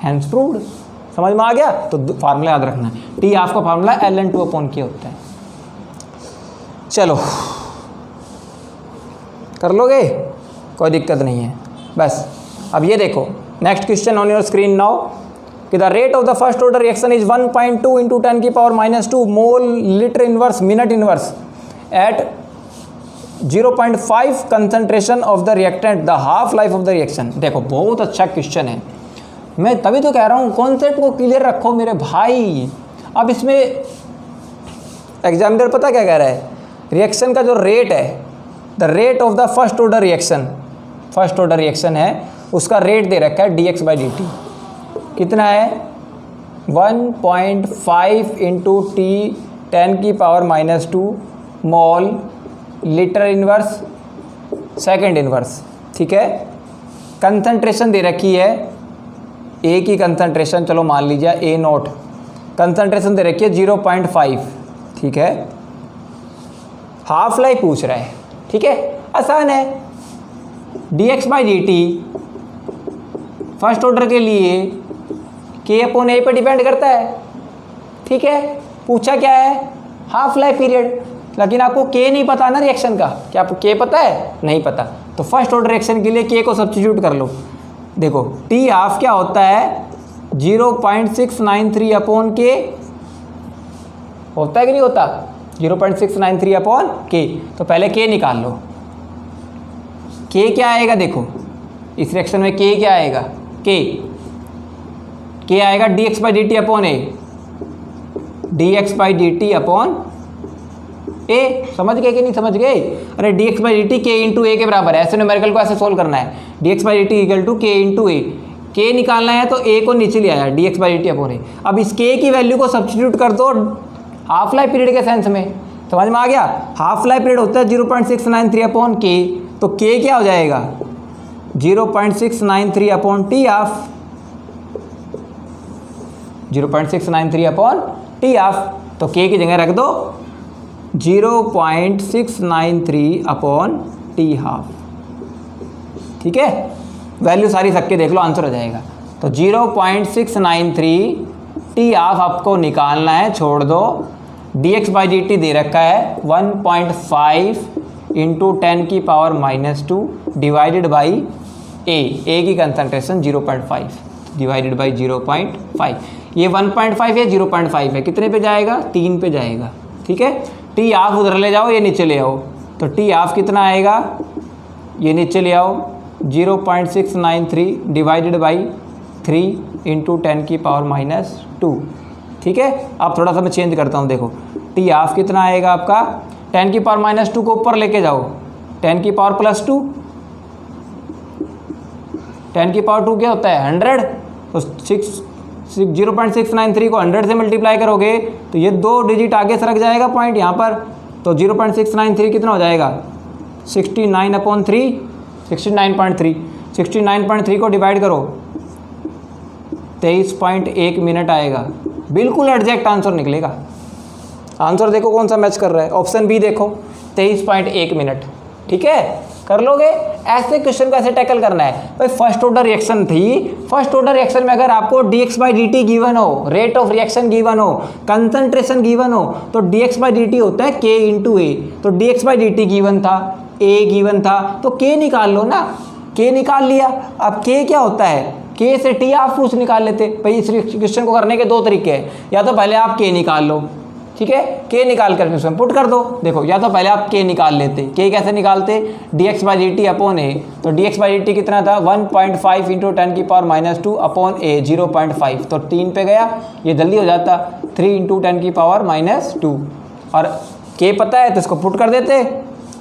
हैंस प्रूव्ड। समझ में आ गया? तो फार्मूला याद रखना है, टी हाफ का फार्मूला ln2 अपॉन के होता है। चलो कर लोगे, कोई दिक्कत नहीं है। बस अब ये देखो next question on your screen now, कि the rate of the first order reaction is 1.2 into 10⁻⁻² mole litre inverse minute inverse at 0.5 concentration of the reactant, the half life of the reaction. देखो बहुत अच्छा क्वेश्चन है, मैं तभी तो कह रहा हूँ कॉन्सेप्ट को क्लियर रखो मेरे भाई। अब इसमें एग्जामिनर पता क्या कह रहा है, रिएक्शन का जो रेट है, the rate of the first order reaction, first order reaction है उसका रेट दे रखा है dx/dt, कितना है 1.5 into T 10⁻⁻² mole litre inverse second inverse. ठीक है, कंसंट्रेशन दे रखी है, ए की कंसंट्रेशन चलो मान लीजिए ए नोट, कंसंट्रेशन दे रखी है 0.5। ठीक है, हाफ लाइफ पूछ रहा है। ठीक है, आसान है, dx/dt फर्स्ट ऑर्डर के लिए के अपॉन ए पर डिपेंड करता है। ठीक है, पूछा क्या है, हाफ लाइफ पीरियड, लेकिन आपको के नहीं पता ना रिएक्शन का, क्या आपको के पता है? नहीं पता, तो फर्स्ट ऑर्डर रिएक्शन के लिए के को सब्स्टिट्यूट कर लो। देखो टी हाफ क्या होता है 0.693 अपॉन के, होता है कि नहीं होता, 0.693 अपॉन के। तो पहले के निकाल लो, के क्या आएगा, देखो इस रिएक्शन में के क्या आएगा, के के आएगा D X by D T upon A, D X by D T upon A. समझ गए कि नहीं समझ गए? अरे D X by D T K into A के बराबर है। ऐसे न्यूमेरिकल को ऐसे सोल्व करना है, D X by D T equal to K into A. K निकालना है तो ए को नीचे ले आया, D X by D T upon A. अब इस के की वैल्यू को सब्स्टिट्यूट कर दो हाफ लाइफ पीरियड के सेंस में, समझ में आ गया? हाफ लाइफ पीरियड होता है 0.693 अपॉन के, तो के क्या हो जाएगा 0.693 upon T half, 0.693 upon T half. तो के की जगह रख दो 0.693 अपॉन टी हाफ, ठीक है? वैल्यू सारी सबके देख लो, आंसर हो जाएगा। तो 0.693 टी हाफ आपको निकालना है, छोड़ दो। D X by D T दे रखा है 1.5 इंटू 10 की पावर -2 डिवाइडेड बाई ए की कंसंट्रेशन 0.5 डिवाइडेड बाई 0.5। ये 1.5 है, 0.5 है, कितने पे जाएगा 3 पे जाएगा, ठीक है? टी हाफ उधर ले जाओ, ये नीचे ले आओ, तो टी हाफ कितना आएगा, ये नीचे ले आओ 0.693 डिवाइडेड बाई 3 इंटू 10 की पावर -2, ठीक है? अब थोड़ा सा मैं चेंज करता हूँ, देखो टी हाफ कितना आएगा आपका, 10 की पावर -2 को ऊपर लेके जाओ, 10 की पावर +2, 10 की पावर 2 क्या होता है 100, तो 0.693 को 100 से मल्टीप्लाई करोगे तो ये 2 डिजिट आगे सरक जाएगा पॉइंट यहाँ पर, तो 0.693 कितना हो जाएगा 69/3, 69.3 को डिवाइड करो 23.1 मिनट आएगा, बिल्कुल एग्जैक्ट आंसर निकलेगा। आंसर देखो कौन सा मैच कर रहा है, ऑप्शन बी देखो 23.1 मिनट, ठीक है? कर लोगे? ऐसे क्वेश्चन को ऐसे टैकल करना है भाई। फर्स्ट ऑर्डर रिएक्शन थी, फर्स्ट ऑर्डर रिएक्शन में अगर आपको dx by D T given हो, रेट ऑफ रिएक्शन गिवन हो, कंसंट्रेशन गिवन हो, तो dx बाई डी टी होता है k इंटू ए। तो dx by D T given था, a गिवन था, तो k निकाल लो ना, k निकाल लिया। अब k क्या होता है, k से t आप पूछ निकाल लेते भाई। इस क्वेश्चन को करने के 2 तरीके हैं, या तो पहले आप k निकाल लो, ठीक है? के निकाल कर उसमें पुट कर दो। देखो या तो पहले आप के निकाल लेते, के कैसे निकालते, D X by D T upon A, तो D X by D T कितना था 1.5 इंटू 10 की पावर -2 अपॉन ए 0.5, तो 3 पे गया, ये जल्दी हो जाता 3 इंटू 10 की पावर -2, और के पता है तो इसको पुट कर देते,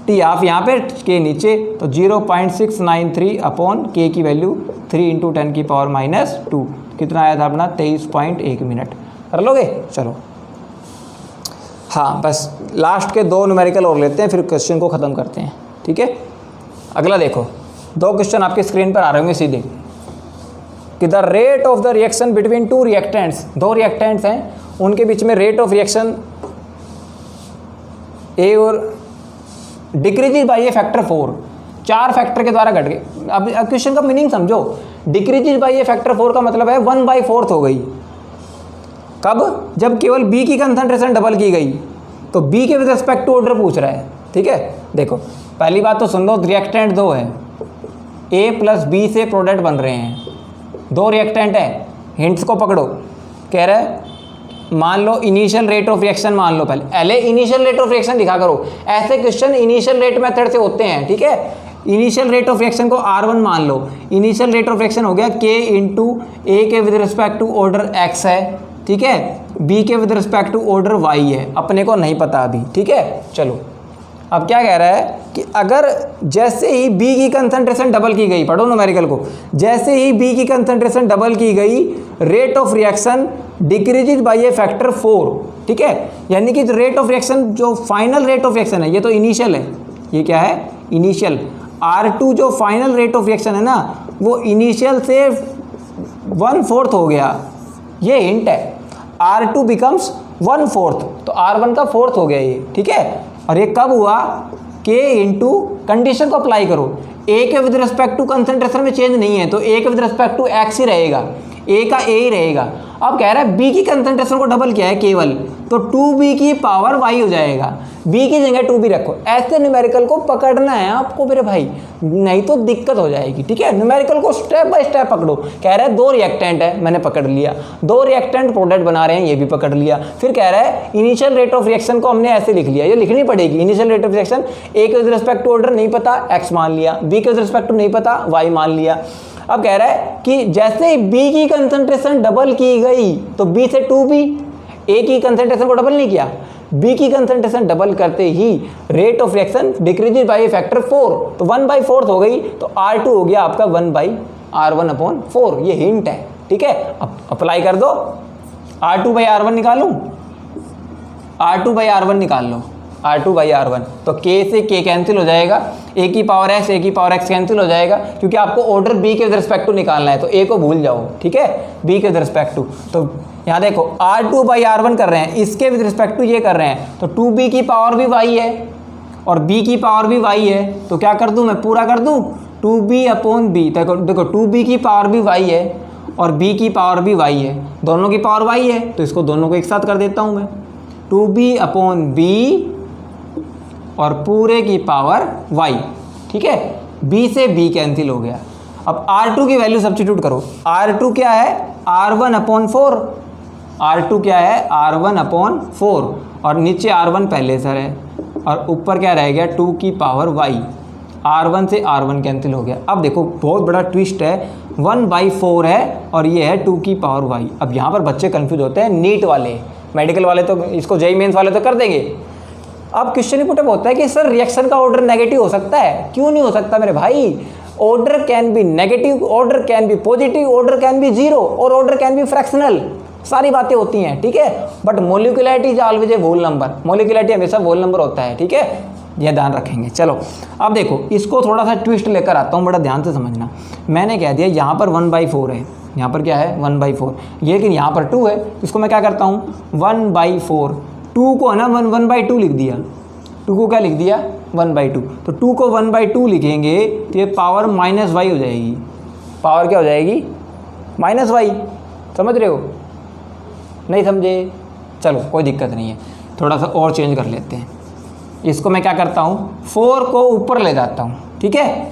टी हाफ यहाँ पे के नीचे, तो 0.693 अपॉन के की वैल्यू 3 इंटू 10 की पावर -2, कितना आया था अपना 23.1 मिनट। कर लोगे? चलो हाँ, बस लास्ट के 2 न्यूमेरिकल और लेते हैं, फिर क्वेश्चन को ख़त्म करते हैं, ठीक है? अगला देखो, 2 क्वेश्चन आपके स्क्रीन पर आ रहे होंगे सीधे, कि the rate of the reaction between 2 reactants, 2 reactants हैं, उनके बीच में रेट ऑफ रिएक्शन ए और decreases by A factor 4, 4 factor के द्वारा घट गए। अब क्वेश्चन का मीनिंग समझो, डिक्रीजेज बाई ए फैक्टर 4 का मतलब है 1/4 हो गई। कब? जब केवल B की कंसंट्रेशन डबल की गई, तो B के विद रिस्पेक्ट टू ऑर्डर पूछ रहा है, ठीक है? देखो पहली बात तो सुन लो, रिएक्टेंट 2 है, A प्लस B से प्रोडक्ट बन रहे हैं, 2 रिएक्टेंट है, हिंट्स को पकड़ो। कह रहा है मान लो इनिशियल रेट ऑफ रिएक्शन, मान लो पहले इनिशियल रेट ऑफ रिएक्शन लिखा करो। ऐसे क्वेश्चन इनिशियल रेट मेथड से होते हैं, ठीक है? इनिशियल रेट ऑफ रिएक्शन को R1 मान लो, इनिशियल रेट ऑफ रिएक्शन हो गया K इंटू A के with respect to order X है, ठीक है? B के with respect to order Y है, अपने को नहीं पता अभी, ठीक है? चलो अब क्या कह रहा है कि अगर जैसे ही B की कंसंट्रेशन डबल की गई, पढ़ो न्यूमेरिकल को, जैसे ही B की कंसंट्रेशन डबल की गई, rate of reaction decreases bye A factor 4, ठीक है? यानी कि रेट ऑफ रिएक्शन जो फाइनल रेट ऑफ रिएक्शन है, ये तो इनिशियल है, ये क्या है इनिशियल, R2 जो फाइनल रेट ऑफ रिएक्शन है ना, वो इनिशियल से 1/4 हो गया, ये हिंट है। R2 बिकम्स 1/4, तो R1 का 4th हो गया ये, ठीक है? और ये कब हुआ, K इंटू कंडीशन को अप्लाई करो, A के विद रिस्पेक्ट टू कंसंट्रेशन में चेंज नहीं है, तो A के विद रिस्पेक्ट टू X ही रहेगा, A का A ही रहेगा। अब कह रहा है B की कंसंट्रेशन को डबल किया है केवल, तो 2B की पावर Y हो जाएगा, B की जगह 2B रखो। ऐसे न्यूमेरिकल को पकड़ना है आपको मेरे भाई, नहीं तो दिक्कत हो जाएगी, ठीक है? न्यूमेरिकल को स्टेप बाय स्टेप पकड़ो। कह रहा है 2 रिएक्टेंट है, मैंने पकड़ लिया, 2 रिएक्टेंट प्रोडक्ट बना रहे हैं, ये भी पकड़ लिया। फिर कह रहा है इनिशियल रेट ऑफ रिएक्शन को हमने ऐसे लिख लिया, ये लिखनी पड़ेगी। Initial rate of reaction A के विद रिस्पेक्ट टू ऑर्डर नहीं पता, X मान लिया, B के विद रिस्पेक्ट टू नहीं पता, Y मान लिया। अब कह रहा है कि जैसे ही B की कंसंट्रेशन डबल की गई तो B से 2B, A की कंसंट्रेशन को डबल नहीं किया, B की कंसंट्रेशन डबल करते ही rate of reaction decreases by factor 4, तो 1/4 हो गई, तो R2 हो गया आपका 1/R1/4। ये हिंट है, ठीक है। अब अप्लाई कर दो, R2/R1 निकालूं, R2/R1 निकाल लो, R2/R1, तो K से K कैंसिल हो जाएगा, A की पावर S A की पावर X कैंसिल हो जाएगा, क्योंकि आपको ऑर्डर B के रिस्पेक्ट टू निकालना है, तो A को भूल जाओ, ठीक है, B के रिस्पेक्ट टू। तो यहाँ देखो R2/R1 कर रहे हैं, इसके विद रिस्पेक्ट टू ये कर रहे हैं, तो 2B की पावर भी Y है और B की पावर भी Y है, तो क्या कर दूँ मैं, पूरा कर दूँ 2B/B। देखो 2B की पावर भी Y है और B की पावर भी Y है, दोनों की पावर Y है, तो इसको दोनों को एक साथ कर देता हूँ मैं, 2B/B और पूरे की पावर Y, ठीक है। B से B कैंसिल हो गया। अब R2 की वैल्यू सब्स्टिट्यूट करो, R2 क्या है, R1/4, R2 क्या है, R1/4, और नीचे R1 पहले सर है, और ऊपर क्या रह गया 2 की पावर Y, R1 से R1 कैंसिल हो गया। अब देखो बहुत बड़ा ट्विस्ट है, 1/4 है और ये है 2 की पावर Y। अब यहाँ पर बच्चे कंफ्यूज होते हैं, नीट वाले, मेडिकल वाले तो इसको जेईई मेंस वाले तो कर देंगे। अब क्वेश्चन ही पुटअप होता है कि सर रिएक्शन का ऑर्डर नेगेटिव हो सकता है, क्यों नहीं हो सकता मेरे भाई, order can be negative, order can be positive, order can be zero और ऑर्डर कैन बी फ्रैक्शनल, सारी बातें होती हैं, ठीक है। But molecularity is always a whole number, molecularity हमेशा होल नंबर होता है, ठीक है, यह ध्यान रखेंगे। चलो अब देखो इसको थोड़ा सा ट्विस्ट लेकर आता हूँ, बड़ा ध्यान से समझना। मैंने कह दिया यहाँ पर 1/4 है, यहाँ पर क्या है 1/4, लेकिन यहाँ पर 2 है, इसको मैं क्या करता हूँ 1/4, 2 को है ना 1/2 लिख दिया, 2 को क्या लिख दिया 1/2, तो 2 को 1/2 लिखेंगे तो ये पावर -y हो जाएगी, पावर क्या हो जाएगी -y, समझ रहे हो, नहीं समझे, चलो कोई दिक्कत नहीं है, थोड़ा सा और चेंज कर लेते हैं। इसको मैं क्या करता हूँ 4 को ऊपर ले जाता हूँ, ठीक है,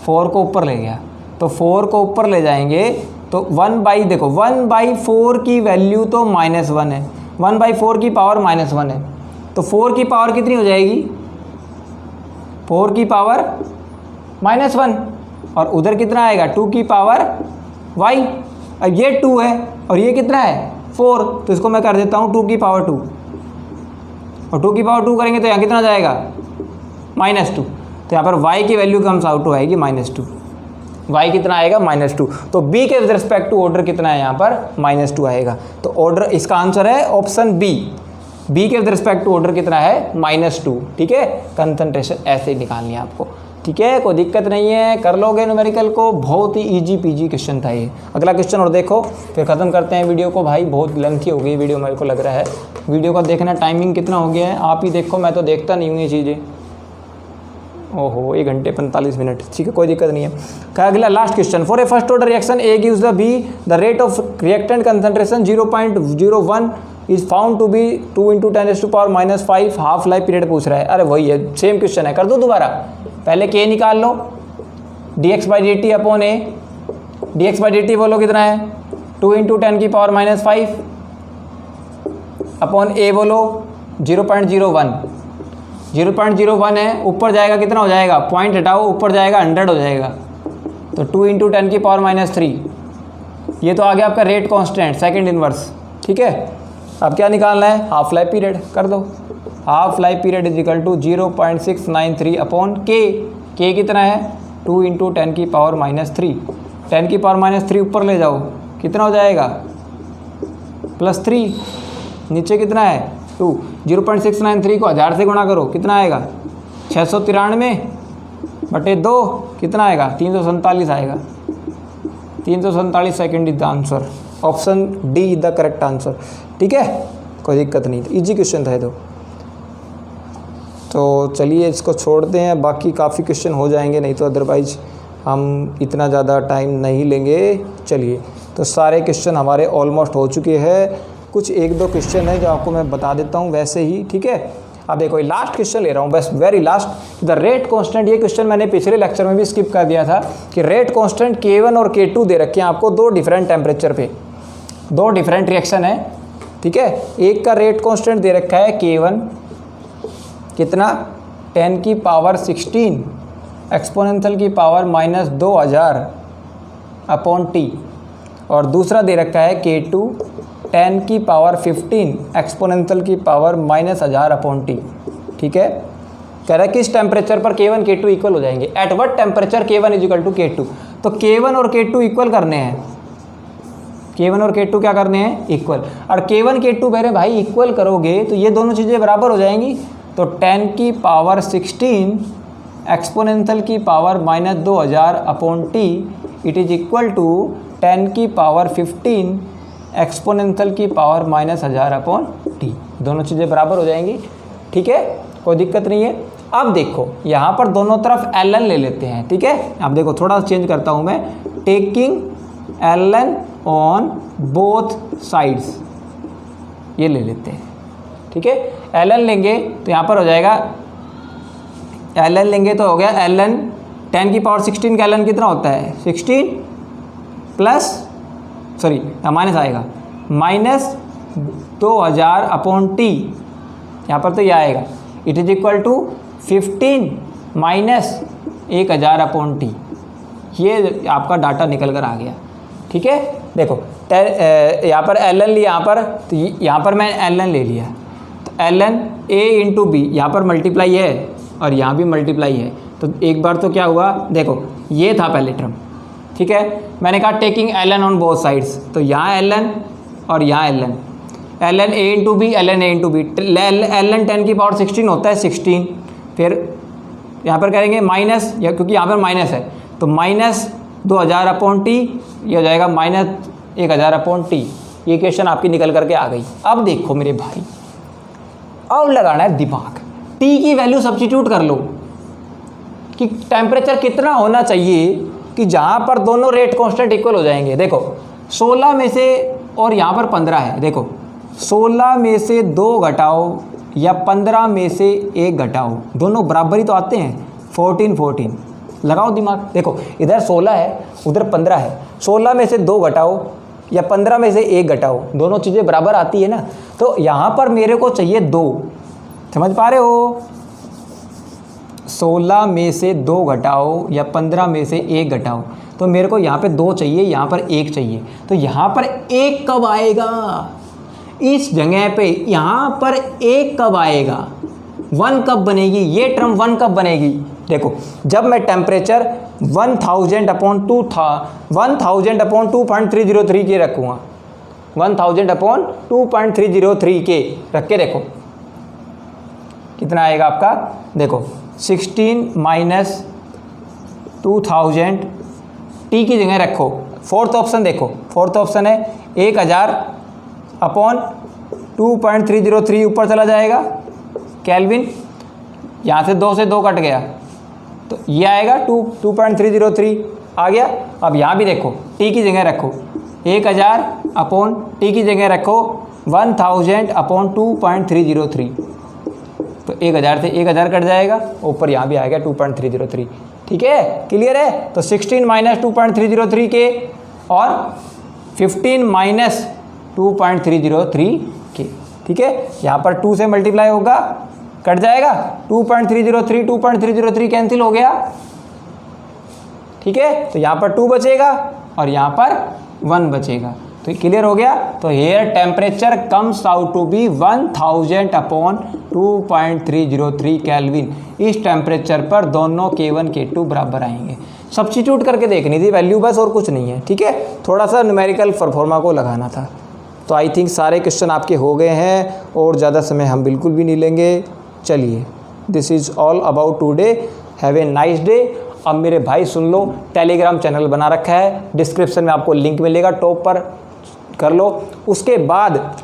4 को ऊपर ले गया, तो 4 को ऊपर ले जाएंगे तो 1/4 की वैल्यू तो -1 है, 1/4 की पावर -1 है, तो 4 की पावर कितनी हो जाएगी, 4 की पावर -1, और उधर कितना आएगा 2 की पावर y। अब ये 2 है और ये कितना है 4, तो इसको मैं कर देता हूँ 2 की पावर 2, और 2 की पावर 2 करेंगे तो यहाँ कितना जाएगा -2, तो यहाँ पर y की वैल्यू कम्स आउट हो आएगी -2, y कितना आएगा -2, तो b के रिस्पेक्ट टू ऑर्डर कितना है यहाँ पर -2 आएगा, तो ऑर्डर इसका आंसर है ऑप्शन बी के रिस्पेक्ट टू ऑर्डर कितना है -2, ठीक है। कंसंट्रेशन ऐसे ही निकालनी है आपको, ठीक है, कोई दिक्कत नहीं है, कर लोगे न्यूमेरिकल को, बहुत ही इजी पीजी क्वेश्चन था ये। अगला क्वेश्चन और देखो, फिर ख़त्म करते हैं वीडियो को। भाई बहुत लेंथी हो गई वीडियो, मेरे को लग रहा है। वीडियो का देखना टाइमिंग कितना हो गया है, आप ही देखो, मैं तो देखता नहीं हूँ ये चीज़ें। ओहो 1 घंटे 45 मिनट, ठीक है, कोई दिक्कत नहीं है। क्या अगला last question, for a first order reaction A gives the B the rate of reactant concentration 0.01 is found to be 2 × 10⁻⁵ half life period पूछ रहा है। अरे वही है, सेम क्वेश्चन है, कर दो दोबारा। पहले के निकाल लो, dx/dt अपॉन ए, dx/dt बोलो कितना है 2 × 10⁻⁵ अपॉन ए बोलो 0.01, 0.01 है, ऊपर जाएगा कितना हो जाएगा, पॉइंट हटाओ, ऊपर जाएगा 100 हो जाएगा, तो 2 × 10⁻³ ये तो आ गया आपका रेट कांस्टेंट सेकंड इनवर्स, ठीक है। अब क्या निकालना है, हाफ लाइफ पीरियड, कर दो। Half life period is equal to 0.693 upon K कितना है 2 × 10⁻³ 10⁻³ ऊपर ले जाओ, कितना हो जाएगा +3, नीचे कितना है 2, 0.693 को 1000 से गुणा करो, कितना आएगा 693/2, कितना आएगा 347 आएगा, 347 second is the answer, option D is the correct answer, ठीक है, कोई दिक्कत नहीं, इजी क्वेश्चन था ये तो चलिए इसको छोड़ते हैं, बाकी काफ़ी क्वेश्चन हो जाएंगे, नहीं तो अदरवाइज हम इतना ज़्यादा टाइम नहीं लेंगे। चलिए, तो सारे क्वेश्चन हमारे ऑलमोस्ट हो चुके हैं, कुछ 1-2 क्वेश्चन है जो आपको मैं बता देता हूँ वैसे ही, ठीक है। अब देखो लास्ट क्वेश्चन ले रहा हूँ, बस very last, the rate constant. ये क्वेश्चन मैंने पिछले लेक्चर में भी स्किप कर दिया था कि रेट कांस्टेंट K1 और K2 दे रखे हैं आपको, 2 डिफरेंट टेम्परेचर पे, 2 डिफरेंट रिएक्शन है, ठीक है। एक का रेट कांस्टेंट दे रखा है K1 कितना 10⁻16 एक्सपोनेंशियल की पावर -2000 अपॉन टी, और दूसरा दे रखा है K2 10 की पावर 15 एक्सपोनेंशियल की पावर -1000 अपॉन टी। ठीक है, कह रहा है किस टेम्परेचर पर K1 K2 इक्वल हो जाएंगे, at what temperature K1 is equal to K2। तो K1 और K2 इक्वल करने हैं, K1 और K2 क्या करने हैं, इक्वल। और K1 K2 मेरे भाई इक्वल करोगे तो ये दोनों चीज़ें बराबर हो जाएंगी। तो 10 की पावर 16 एक्सपोनेंशियल की power -2000 upon T it is equal to 10 की पावर 15 एक्सपोनेंशियल की पावर -1000 अपॉन टी। दोनों चीज़ें बराबर हो जाएंगी। ठीक है, कोई दिक्कत नहीं है। अब देखो यहाँ पर दोनों तरफ ln ले लेते हैं। ठीक है, अब देखो थोड़ा चेंज करता हूँ मैं, taking ln on both sides, ये ले लेते हैं। ठीक है, ln लेंगे तो यहाँ पर हो जाएगा, ln लेंगे तो हो गया ln 10 की पावर 16 का ln कितना होता है, 16 प्लस सॉरी माइनस आएगा -2000 अपॉन टी, यहाँ पर तो ये आएगा it is equal to 15 -1000 upon T. ये आपका डाटा निकल कर आ गया। ठीक है, देखो यहाँ पर ln लिया, यहाँ पर तो यहाँ पर मैं ln ले लिया, तो ln a इंटू बी, यहाँ पर मल्टीप्लाई है और यहाँ भी मल्टीप्लाई है। तो एक बार तो क्या हुआ, देखो ये था पहले टर्म। ठीक है, मैंने कहा taking ln on both sides, तो यहाँ ln और यहाँ ln a into B, ln a into B, ln 10 की पावर 16 होता है 16, फिर यहाँ पर करेंगे माइनस, या क्योंकि यहाँ पर माइनस है तो -2000 अपॉन टी, ये हो जाएगा -1000 अपॉन टी। ये क्वेश्चन आपकी निकल करके आ गई। अब देखो मेरे भाई, अब लगाना है दिमाग, टी की वैल्यू सब्स्टिट्यूट कर लो कि टेम्परेचर कितना होना चाहिए कि जहाँ पर दोनों रेट कांस्टेंट इक्वल हो जाएंगे। देखो 16 में से, और यहाँ पर 15 है, देखो 16 में से 2 घटाओ या 15 में से 1 घटाओ, दोनों बराबर ही तो आते हैं, 14 लगाओ दिमाग। देखो इधर 16 है उधर 15 है, 16 में से 2 घटाओ या 15 में से 1 घटाओ, दोनों चीज़ें बराबर आती है ना। तो यहाँ पर मेरे को चाहिए 2, समझ पा रहे हो, 16 में से 2 घटाओ या 15 में से 1 घटाओ, तो मेरे को यहाँ पे 2 चाहिए, यहाँ पर 1 चाहिए। तो यहाँ पर 1 कब आएगा, इस जगह पे यहाँ पर 1 कब आएगा, 1 कब बनेगी, ये टर्म 1 कब बनेगी। देखो जब मैं टेम्परेचर 1000 अपॉन 2.303 के रखूँगा, 1000 अपॉन 2.303 के रख के देखो कितना आएगा आपका। देखो 16 - 2000 टी की जगह रखो, फोर्थ ऑप्शन देखो, फोर्थ ऑप्शन है 1000 अपॉन 2.303 ऊपर चला जाएगा केल्विन, यहाँ से 2 से 2 कट गया तो ये आएगा 2.303 आ गया। अब यहाँ भी देखो टी की जगह रखो 1000 अपॉन टी की जगह रखो 1000 अपॉन 2.303, तो 1000 से 1000 कट जाएगा, ऊपर यहाँ भी आएगा 2.303। ठीक है, क्लियर है। तो 16 - 2.303 के और 15 - 2.303 के। ठीक है, यहाँ पर 2 से मल्टीप्लाई होगा, कट जाएगा 2.303 कैंसिल हो गया। ठीक है, तो यहाँ पर 2 बचेगा और यहाँ पर 1 बचेगा, तो क्लियर हो गया। तो here temperature comes out to be 1000 upon 2.303 kelvin. इस टेम्परेचर पर दोनों K1 K2 बराबर आएंगे। सब्स्टिट्यूट करके देखनी थी वैल्यू बस, और कुछ नहीं है। ठीक है, थोड़ा सा न्यूमेरिकल परफॉर्मा को लगाना था। तो आई थिंक सारे क्वेश्चन आपके हो गए हैं और ज़्यादा समय हम बिल्कुल भी नहीं लेंगे। चलिए, this is all about today, have a nice day. अब मेरे भाई सुन लो, टेलीग्राम चैनल बना रखा है, डिस्क्रिप्शन में आपको लिंक मिलेगा, टॉप पर कर लो। उसके बाद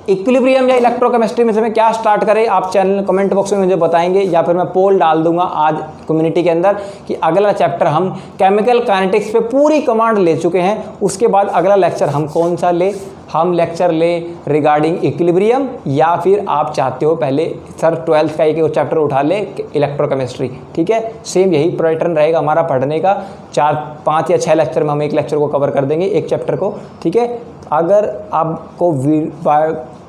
इक्विलिब्रियम या इलेक्ट्रोकेमिस्ट्री में से मैं क्या स्टार्ट करें, आप चैनल कमेंट बॉक्स में मुझे बताएंगे, या फिर मैं पोल डाल दूंगा आज कम्युनिटी के अंदर कि अगला चैप्टर हम केमिकल काइनेटिक्स पे पूरी कमांड ले चुके हैं, उसके बाद अगला लेक्चर हम कौन सा ले, हम लेक्चर ले रिगार्डिंग इक्विलिब्रियम, या फिर आप चाहते हो पहले सर 12th का एक चैप्टर उठा ले इलेक्ट्रोकेमिस्ट्री। ठीक है, सेम यही पैटर्न रहेगा हमारा पढ़ने का, 4, 5 या 6 लेक्चर में हम एक लेक्चर को कवर कर देंगे, एक चैप्टर को। ठीक है, अगर आपको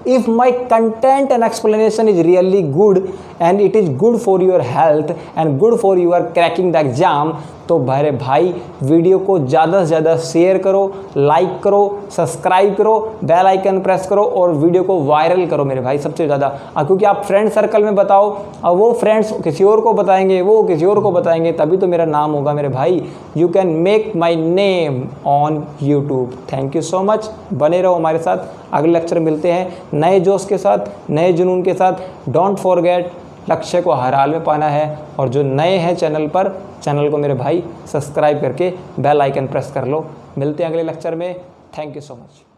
if my content and explanation is really good and it is good for your health and good for your cracking the exam, तो मेरे भाई वीडियो को ज़्यादा से ज़्यादा शेयर करो, लाइक करो, सब्सक्राइब करो, बेल आइकन प्रेस करो और वीडियो को वायरल करो मेरे भाई सबसे ज़्यादा। क्योंकि आप फ्रेंड सर्कल में बताओ और वो फ्रेंड्स किसी और को बताएंगे, वो किसी और को बताएंगे, तभी तो मेरा नाम होगा मेरे भाई। You can make my name on YouTube. Thank you so much, बने रहो हमारे साथ। अगले लेक्चर मिलते हैं नए जोश के साथ, नए जुनून के साथ। डोंट फॉरगेट, लक्ष्य को हर हाल में पाना है। और जो नए हैं चैनल पर, चैनल को मेरे भाई सब्सक्राइब करके बेल आइकन प्रेस कर लो। मिलते हैं अगले लेक्चर में। Thank you so much.